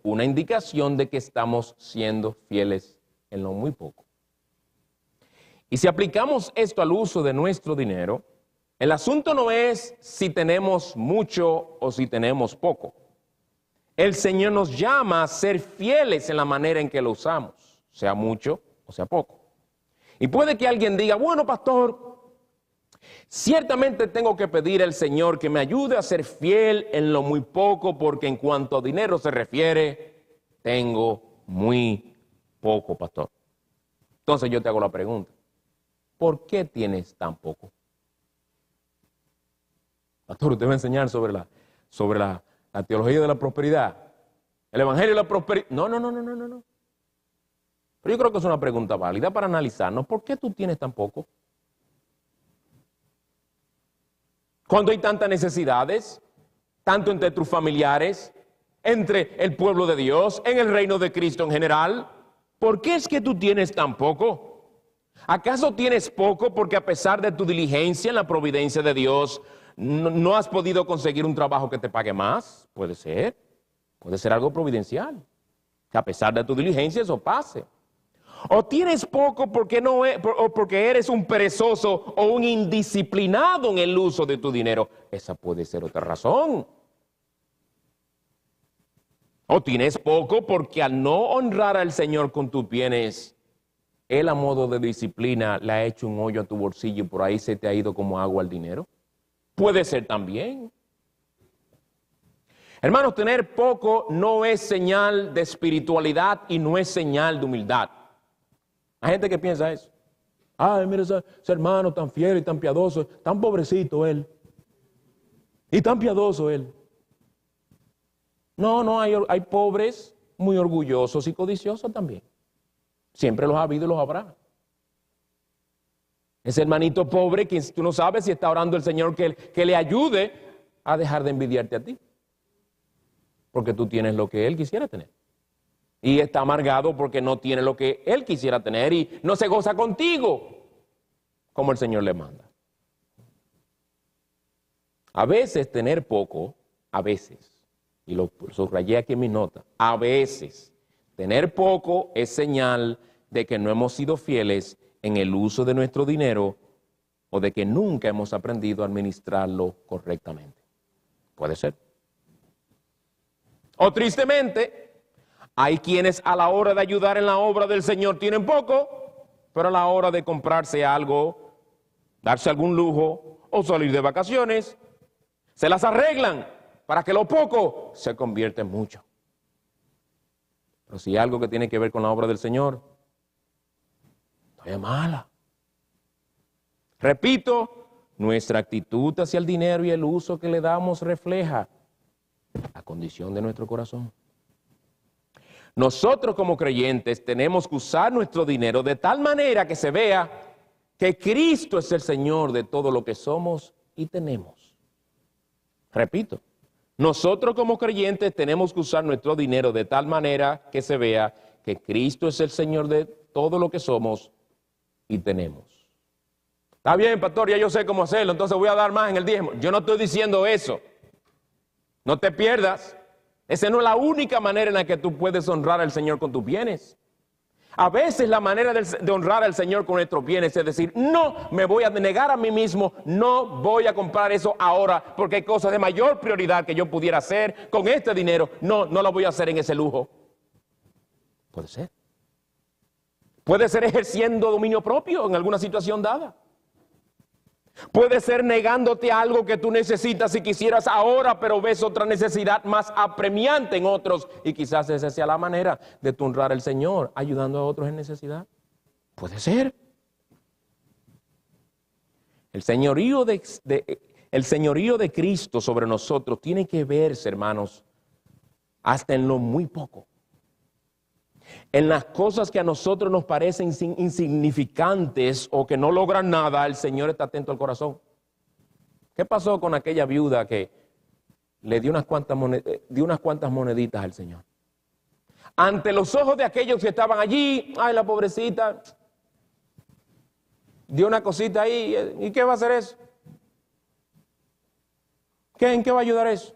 una indicación de que estamos siendo fieles en lo muy poco. Y si aplicamos esto al uso de nuestro dinero, el asunto no es si tenemos mucho o si tenemos poco. El Señor nos llama a ser fieles en la manera en que lo usamos, sea mucho o sea poco. Y puede que alguien diga, bueno, pastor, ciertamente tengo que pedir al Señor que me ayude a ser fiel en lo muy poco, porque en cuanto a dinero se refiere, tengo muy poco, pastor. Entonces yo te hago la pregunta, ¿por qué tienes tan poco? Pastor, usted va a enseñar sobre la teología de la prosperidad, el evangelio de la prosperidad. No. Pero yo creo que es una pregunta válida para analizarnos. ¿Por qué tú tienes tan poco? Cuando hay tantas necesidades, tanto entre tus familiares, entre el pueblo de Dios, en el reino de Cristo en general, ¿por qué es que tú tienes tan poco? ¿Acaso tienes poco porque a pesar de tu diligencia en la providencia de Dios, no has podido conseguir un trabajo que te pague más? Puede ser algo providencial, que a pesar de tu diligencia eso pase. O tienes poco porque eres un perezoso o un indisciplinado en el uso de tu dinero. Esa puede ser otra razón. O tienes poco porque al no honrar al Señor con tus bienes, Él a modo de disciplina le ha hecho un hoyo a tu bolsillo y por ahí se te ha ido como agua el dinero. Puede ser también. Hermanos, tener poco no es señal de espiritualidad y no es señal de humildad. Hay gente que piensa eso. Ay, mira ese hermano tan fiel y tan piadoso, tan pobrecito él. Y tan piadoso él. No, hay pobres muy orgullosos y codiciosos también. Siempre los ha habido y los habrá. Ese hermanito pobre que tú no sabes si está orando el Señor que le ayude a dejar de envidiarte a ti. Porque tú tienes lo que él quisiera tener. Y está amargado porque no tiene lo que él quisiera tener y no se goza contigo como el Señor le manda. A veces tener poco, y lo subrayé aquí en mis notas, a veces tener poco es señal de que no hemos sido fieles en el uso de nuestro dinero o de que nunca hemos aprendido a administrarlo correctamente. Puede ser. O tristemente, hay quienes a la hora de ayudar en la obra del Señor tienen poco, pero a la hora de comprarse algo, darse algún lujo o salir de vacaciones, se las arreglan para que lo poco se convierta en mucho. Pero si hay algo que tiene que ver con la obra del Señor, no es mala. Repito, nuestra actitud hacia el dinero y el uso que le damos refleja la condición de nuestro corazón. Nosotros como creyentes tenemos que usar nuestro dinero de tal manera que se vea que Cristo es el Señor de todo lo que somos y tenemos. Repito, nosotros como creyentes tenemos que usar nuestro dinero de tal manera que se vea que Cristo es el Señor de todo lo que somos y tenemos. Está bien, pastor, ya yo sé cómo hacerlo, entonces voy a dar más en el diezmo. Yo no estoy diciendo eso. No te pierdas. Esa no es la única manera en la que tú puedes honrar al Señor con tus bienes. A veces la manera de honrar al Señor con nuestros bienes es decir, no me voy a negar a mí mismo, no voy a comprar eso ahora porque hay cosas de mayor prioridad que yo pudiera hacer con este dinero. No lo voy a hacer en ese lujo. Puede ser. Puede ser ejerciendo dominio propio en alguna situación dada. Puede ser negándote algo que tú necesitas y quisieras ahora, pero ves otra necesidad más apremiante en otros y quizás esa sea la manera de tu honrar al Señor, ayudando a otros en necesidad. Puede ser. El señorío de Cristo sobre nosotros tiene que verse, hermanos, hasta en lo muy poco. En las cosas que a nosotros nos parecen insignificantes o que no logran nada, el Señor está atento al corazón. ¿Qué pasó con aquella viuda que le dio unas cuantas moneditas al Señor? Ante los ojos de aquellos que estaban allí, ay, la pobrecita, dio una cosita ahí, ¿y qué va a hacer eso? ¿En qué va a ayudar eso?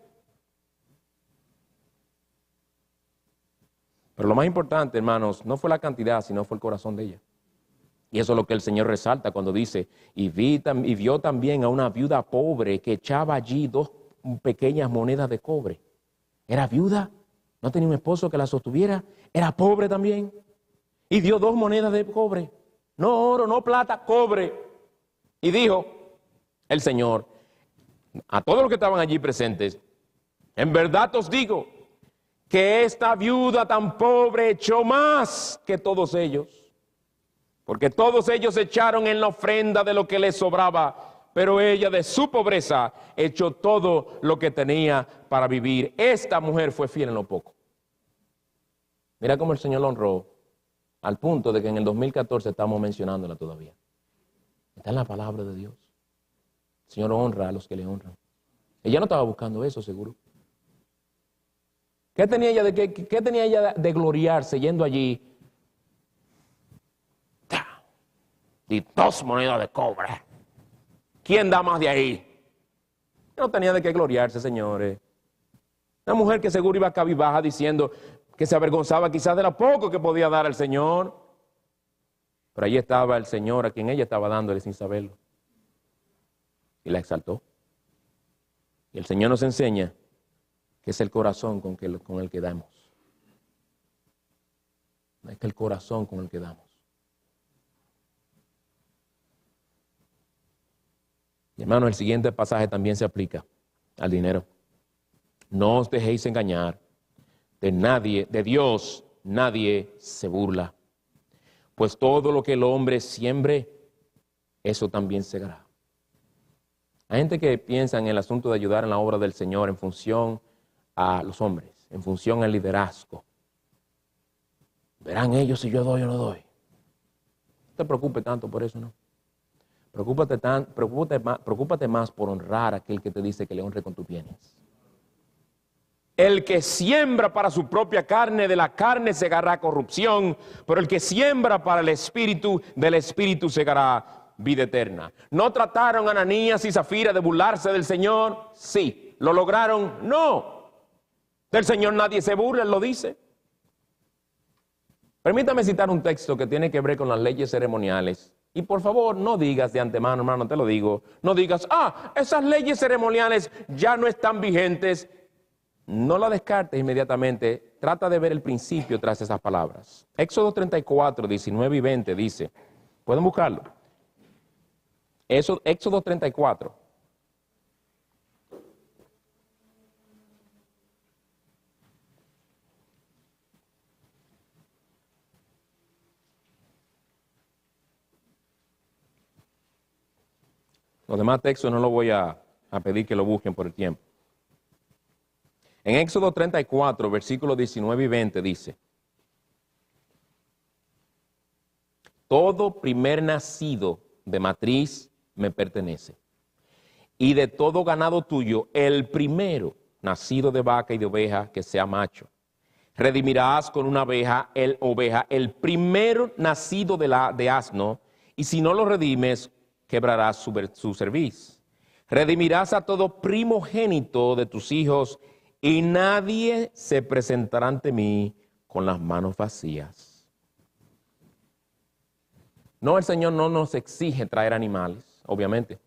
Pero lo más importante, hermanos, no fue la cantidad, sino fue el corazón de ella. Y eso es lo que el Señor resalta cuando dice, y vio también a una viuda pobre que echaba allí 2 pequeñas monedas de cobre. Era viuda, no tenía un esposo que la sostuviera, era pobre también. Y dio 2 monedas de cobre, no oro, no plata, cobre. Y dijo el Señor a todos los que estaban allí presentes, en verdad os digo, que esta viuda tan pobre echó más que todos ellos, porque todos ellos echaron en la ofrenda de lo que les sobraba, pero ella de su pobreza echó todo lo que tenía para vivir. Esta mujer fue fiel en lo poco. Mira cómo el Señor la honró, al punto de que en el 2014 estamos mencionándola todavía. Está en la palabra de Dios. El Señor honra a los que le honran. Ella no estaba buscando eso, seguro. ¿Qué tenía ella de gloriarse yendo allí? Y 2 monedas de cobre. ¿Quién da más de ahí? No tenía de qué gloriarse, señores. Una mujer que seguro iba cabizbaja diciendo que se avergonzaba quizás de lo poco que podía dar al Señor. Pero allí estaba el Señor a quien ella estaba dándole sin saberlo. Y la exaltó. Y el Señor nos enseña que es el corazón con el que damos. Es que el corazón con el que damos. Y hermano, el siguiente pasaje también se aplica al dinero. No os dejéis engañar. De Dios nadie se burla. Pues todo lo que el hombre siembre, eso también segará. Hay gente que piensa en el asunto de ayudar en la obra del Señor en función a los hombres, en función al liderazgo. Verán ellos si yo doy o no doy. No te preocupes tanto por eso, ¿no? Preocúpate más por honrar a aquel que te dice que le honre con tus bienes. El que siembra para su propia carne, de la carne segará corrupción, pero el que siembra para el Espíritu, del Espíritu segará vida eterna. ¿No trataron Ananías y Zafira de burlarse del Señor? Sí. ¿Lo lograron? No. Del Señor nadie se burla, Él lo dice. Permítame citar un texto que tiene que ver con las leyes ceremoniales. Y por favor, no digas de antemano, hermano, te lo digo, no digas, esas leyes ceremoniales ya no están vigentes. No la descartes inmediatamente, trata de ver el principio tras esas palabras. Éxodo 34, 19 y 20 dice, pueden buscarlo. Éxodo 34. Los demás textos no los voy a pedir que lo busquen por el tiempo. En Éxodo 34, versículos 19 y 20 dice, todo primer nacido de matriz me pertenece, y de todo ganado tuyo, el primero nacido de vaca y de oveja que sea macho. Redimirás con una oveja, el primero nacido de asno, y si no lo redimes, quebrarás su cerviz. Redimirás a todo primogénito de tus hijos, y nadie se presentará ante mí con las manos vacías. No, el Señor no nos exige traer animales, obviamente.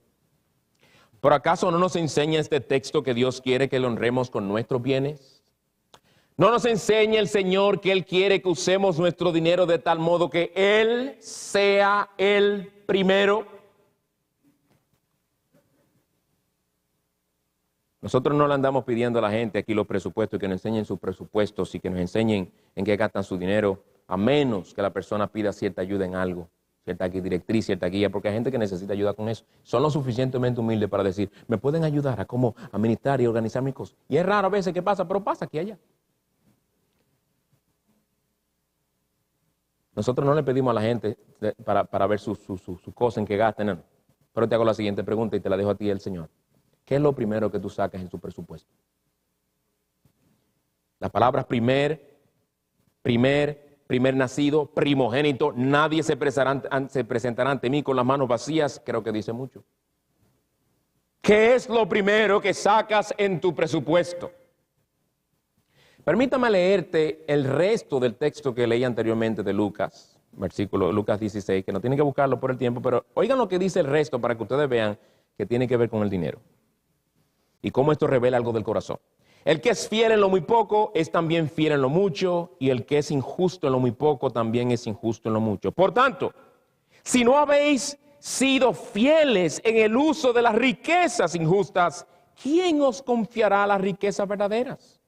¿Por acaso no nos enseña este texto que Dios quiere que le honremos con nuestros bienes? ¿No nos enseña el Señor que Él quiere que usemos nuestro dinero de tal modo que Él sea el primero? Nosotros no le andamos pidiendo a la gente aquí los presupuestos, que nos enseñen sus presupuestos y que nos enseñen en qué gastan su dinero, a menos que la persona pida cierta ayuda en algo, cierta directriz, cierta guía, porque hay gente que necesita ayuda con eso. Son lo suficientemente humildes para decir, ¿me pueden ayudar a cómo administrar y organizar mis cosas? Y es raro a veces que pasa, pero pasa aquí y allá. Nosotros no le pedimos a la gente para ver sus cosas en que gasten, no. Pero te hago la siguiente pregunta y te la dejo a ti el Señor. ¿Qué es lo primero que tú sacas en su presupuesto? Las palabras primer nacido, primogénito, nadie se presentará ante mí con las manos vacías, creo que dice mucho. ¿Qué es lo primero que sacas en tu presupuesto? Permítame leerte el resto del texto que leí anteriormente de Lucas, Lucas 16, que no tienen que buscarlo por el tiempo, pero oigan lo que dice el resto para que ustedes vean que tiene que ver con el dinero. Y cómo esto revela algo del corazón. El que es fiel en lo muy poco es también fiel en lo mucho, y el que es injusto en lo muy poco también es injusto en lo mucho. Por tanto, si no habéis sido fieles en el uso de las riquezas injustas, ¿quién os confiará las riquezas verdaderas?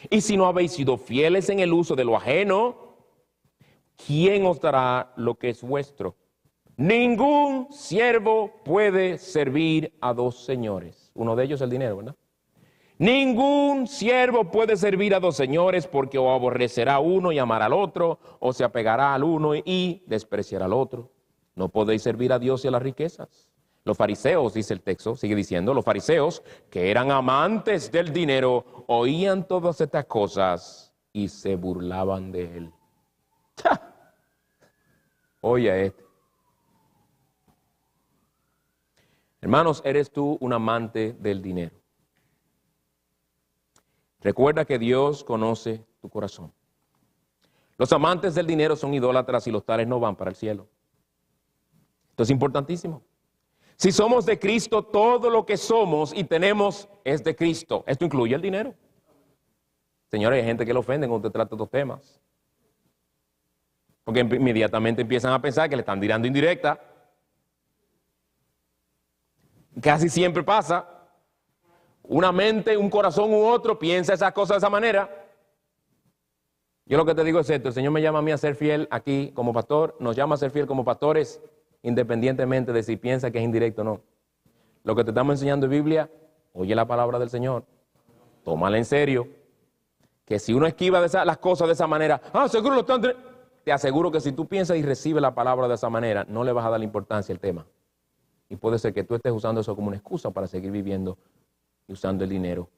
Y si no habéis sido fieles en el uso de lo ajeno, ¿quién os dará lo que es vuestro? Ningún siervo puede servir a dos señores. Uno de ellos es el dinero, ¿verdad? Ningún siervo puede servir a dos señores, porque o aborrecerá a uno y amará al otro, o se apegará al uno y despreciará al otro. No podéis servir a Dios y a las riquezas. Los fariseos, dice el texto, sigue diciendo, los fariseos, que eran amantes del dinero, oían todas estas cosas y se burlaban de él. ¡Ja! Oye este. Hermanos, ¿eres tú un amante del dinero? Recuerda que Dios conoce tu corazón. Los amantes del dinero son idólatras y los tales no van para el cielo. Esto es importantísimo. Si somos de Cristo, todo lo que somos y tenemos es de Cristo. Esto incluye el dinero. Señores, hay gente que le ofende cuando usted trata estos temas. Porque inmediatamente empiezan a pensar que le están tirando indirecta. Casi siempre pasa. Una mente, un corazón u otro piensa esas cosas de esa manera. Yo lo que te digo es esto: el Señor me llama a mí a ser fiel aquí como pastor, nos llama a ser fiel como pastores, independientemente de si piensa que es indirecto o no. Lo que te estamos enseñando en Biblia, oye la palabra del Señor, tómala en serio, que si uno esquiva las cosas de esa manera, seguro lo están... Te aseguro que si tú piensas y recibes la palabra de esa manera, no le vas a dar la importancia al tema. Y puede ser que tú estés usando eso como una excusa para seguir viviendo y usando el dinero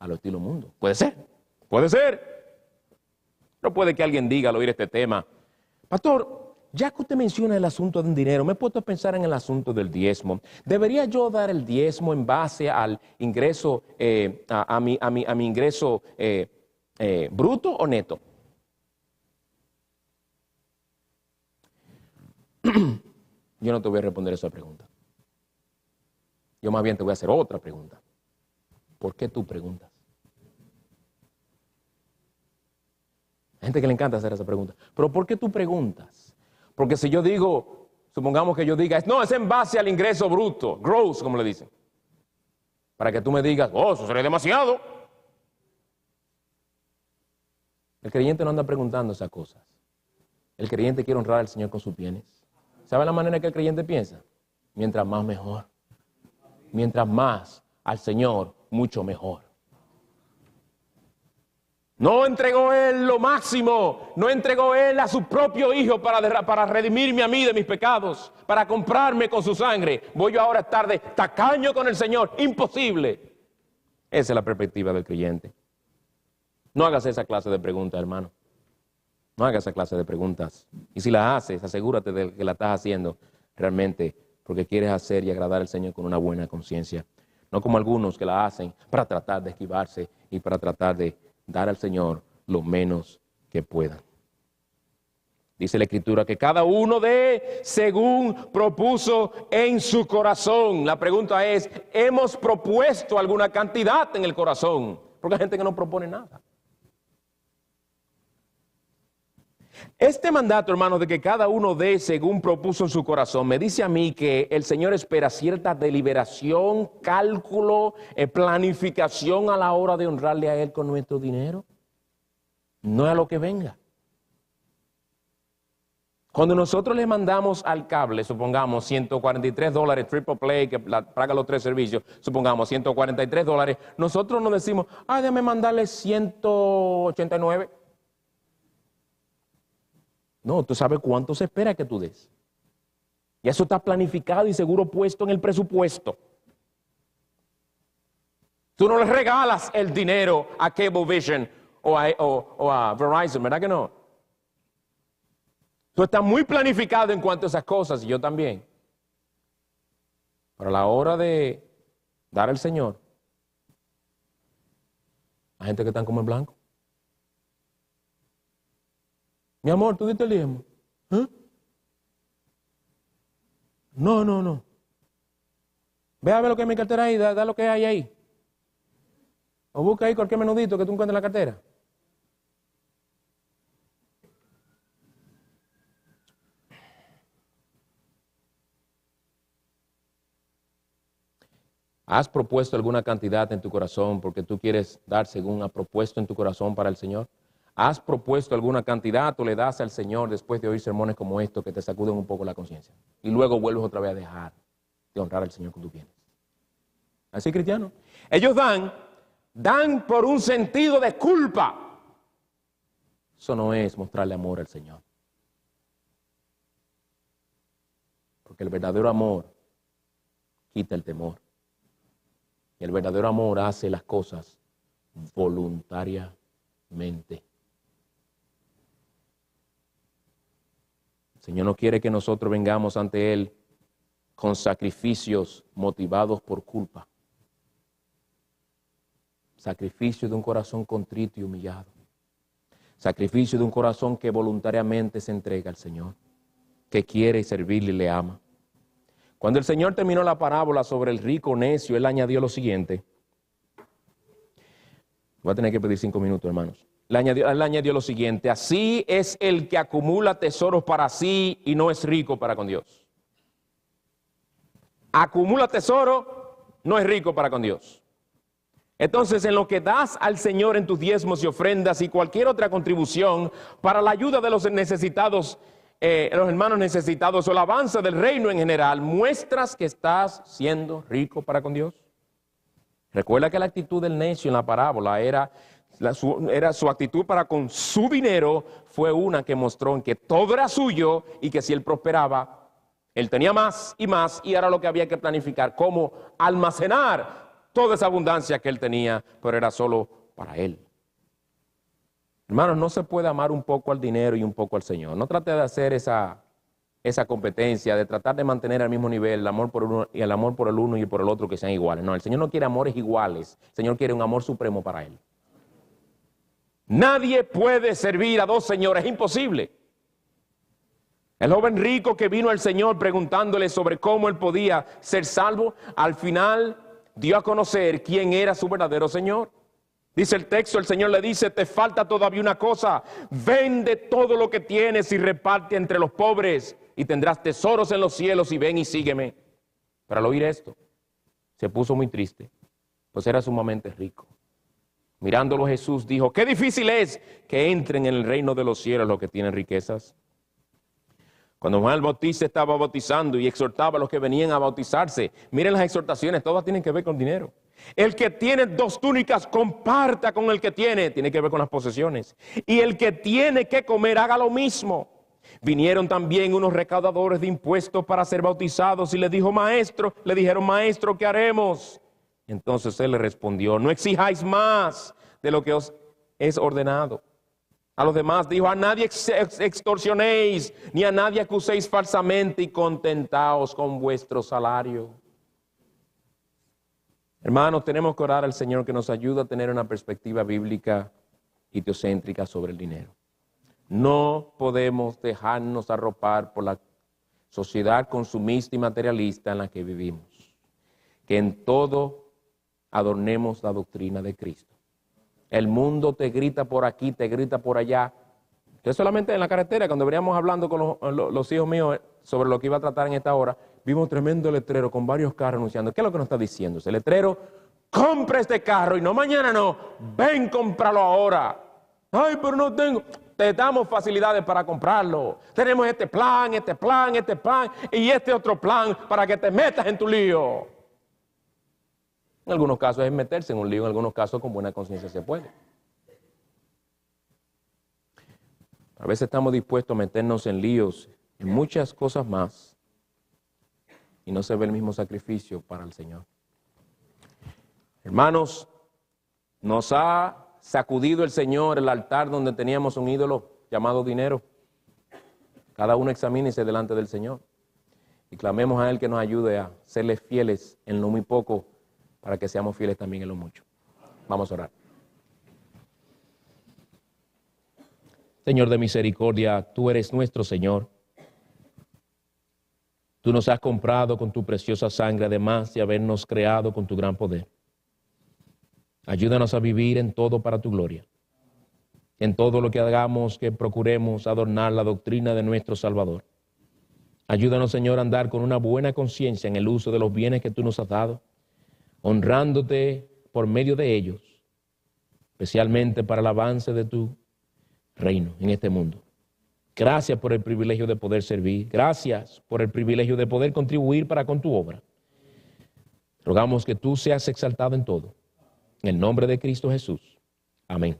a lo estilo mundo. Puede ser, puede ser. No puede que alguien diga al oír este tema, pastor, ya que usted menciona el asunto del dinero, me he puesto a pensar en el asunto del diezmo. ¿Debería yo dar el diezmo en base al ingreso, a mi ingreso bruto o neto? Yo no te voy a responder esa pregunta. Yo más bien te voy a hacer otra pregunta. ¿Por qué tú preguntas? Hay gente que le encanta hacer esa pregunta. ¿Pero por qué tú preguntas? Porque si yo digo, supongamos que yo diga, no, es en base al ingreso bruto, gross, como le dicen. Para que tú me digas, oh, eso sería demasiado. El creyente no anda preguntando esas cosas. El creyente quiere honrar al Señor con sus bienes. ¿Sabe la manera que el creyente piensa? Mientras más, mejor. Mientras más al Señor, mucho mejor. No entregó Él lo máximo, no entregó Él a su propio Hijo para redimirme a mí de mis pecados, para comprarme con su sangre. Voy yo ahora a estar de tacaño con el Señor, imposible. Esa es la perspectiva del creyente. No hagas esa clase de preguntas, hermano. No hagas esa clase de preguntas. Y si la haces, asegúrate de que la estás haciendo realmente porque quieres hacer y agradar al Señor con una buena conciencia. No como algunos que la hacen para tratar de esquivarse y para tratar de dar al Señor lo menos que puedan. Dice la Escritura que cada uno dé según propuso en su corazón. La pregunta es, ¿hemos propuesto alguna cantidad en el corazón? Porque hay gente que no propone nada. Este mandato, hermano, de que cada uno dé según propuso en su corazón, me dice a mí que el Señor espera cierta deliberación, cálculo, planificación a la hora de honrarle a Él con nuestro dinero. No es a lo que venga. Cuando nosotros le mandamos al cable, supongamos $143, triple play, que paga los 3 servicios, supongamos $143, nosotros no decimos, déjame mandarle 189. No, tú sabes cuánto se espera que tú des. Y eso está planificado y seguro puesto en el presupuesto. Tú no le regalas el dinero a Cablevision o a Verizon, ¿verdad que no? Tú estás muy planificado en cuanto a esas cosas, y yo también. Para la hora de dar al Señor, hay gente que están como en blanco. Mi amor, ¿tú diste el diezmo? ¿Eh? No. Ve a ver lo que hay en mi cartera ahí, da lo que hay ahí. O busca ahí cualquier menudito que tú encuentres en la cartera. ¿Has propuesto alguna cantidad en tu corazón porque tú quieres dar según ha propuesto en tu corazón para el Señor? ¿Has propuesto alguna cantidad o le das al Señor después de oír sermones como estos que te sacuden un poco la conciencia? Y luego vuelves otra vez a dejar de honrar al Señor con tus bienes. Así, cristiano. Ellos dan por un sentido de culpa. Eso no es mostrarle amor al Señor. Porque el verdadero amor quita el temor. Y el verdadero amor hace las cosas voluntariamente. El Señor no quiere que nosotros vengamos ante Él con sacrificios motivados por culpa. Sacrificio de un corazón contrito y humillado. Sacrificio de un corazón que voluntariamente se entrega al Señor, que quiere servirle y le ama. Cuando el Señor terminó la parábola sobre el rico necio, Él añadió lo siguiente. Voy a tener que pedir 5 minutos, hermanos. Él añadió lo siguiente: así es el que acumula tesoros para sí y no es rico para con Dios. Acumula tesoro, no es rico para con Dios. Entonces, en lo que das al Señor en tus diezmos y ofrendas y cualquier otra contribución para la ayuda de los necesitados, los hermanos necesitados o la avance del reino en general, muestras que estás siendo rico para con Dios. Recuerda que la actitud del necio en la parábola era su actitud para con su dinero, fue una que mostró en que todo era suyo y que si él prosperaba, él tenía más y era lo que había que planificar, cómo almacenar toda esa abundancia que él tenía, pero era solo para él. Hermanos, no se puede amar un poco al dinero y un poco al Señor. No trate de hacer esa competencia, de tratar de mantener al mismo nivel el amor por uno y el amor por el uno y por el otro que sean iguales. No, el Señor no quiere amores iguales. El Señor quiere un amor supremo para Él. Nadie puede servir a dos señores, es imposible. El joven rico que vino al Señor preguntándole sobre cómo él podía ser salvo, al final dio a conocer quién era su verdadero Señor. Dice el texto, el Señor le dice, te falta todavía una cosa, vende todo lo que tienes y reparte entre los pobres y tendrás tesoros en los cielos y ven y sígueme. Pero al oír esto, se puso muy triste, pues era sumamente rico. Mirándolo Jesús dijo, qué difícil es que entren en el reino de los cielos los que tienen riquezas. Cuando Juan el Bautista estaba bautizando y exhortaba a los que venían a bautizarse, miren las exhortaciones, todas tienen que ver con dinero. El que tiene 2 túnicas, comparta con el que tiene que ver con las posesiones. Y el que tiene que comer, haga lo mismo. Vinieron también unos recaudadores de impuestos para ser bautizados y le dijeron, maestro, ¿qué haremos? Entonces él le respondió, no exijáis más de lo que os es ordenado. A los demás dijo, a nadie extorsionéis, ni a nadie acuséis falsamente y contentaos con vuestro salario. Hermanos, tenemos que orar al Señor que nos ayude a tener una perspectiva bíblica y teocéntrica sobre el dinero. No podemos dejarnos arropar por la sociedad consumista y materialista en la que vivimos. Que en todo adornemos la doctrina de Cristo. El mundo te grita por aquí, te grita por allá. Yo solamente en la carretera, cuando veníamos hablando con los hijos míos sobre lo que iba a tratar en esta hora, vimos un tremendo letrero con varios carros anunciando. ¿Qué es lo que nos está diciendo ese letrero? Compra este carro y no mañana no, ven, cómpralo ahora. Ay, pero no tengo. Te damos facilidades para comprarlo. Tenemos este plan y este otro plan para que te metas en tu lío. En algunos casos es meterse en un lío, en algunos casos con buena conciencia se puede. A veces estamos dispuestos a meternos en líos, en muchas cosas más, y no se ve el mismo sacrificio para el Señor. Hermanos, nos ha sacudido el Señor el altar donde teníamos un ídolo llamado dinero. Cada uno examínese delante del Señor y clamemos a Él que nos ayude a serle fieles en lo muy poco para que seamos fieles también en lo mucho. Vamos a orar. Señor de misericordia, tú eres nuestro Señor. Tú nos has comprado con tu preciosa sangre, además de habernos creado con tu gran poder. Ayúdanos a vivir en todo para tu gloria. En todo lo que hagamos, que procuremos adornar la doctrina de nuestro Salvador. Ayúdanos, Señor, a andar con una buena conciencia en el uso de los bienes que tú nos has dado, honrándote por medio de ellos, especialmente para el avance de tu reino en este mundo. Gracias por el privilegio de poder servir. Gracias por el privilegio de poder contribuir para con tu obra. Rogamos que tú seas exaltado en todo. En el nombre de Cristo Jesús. Amén.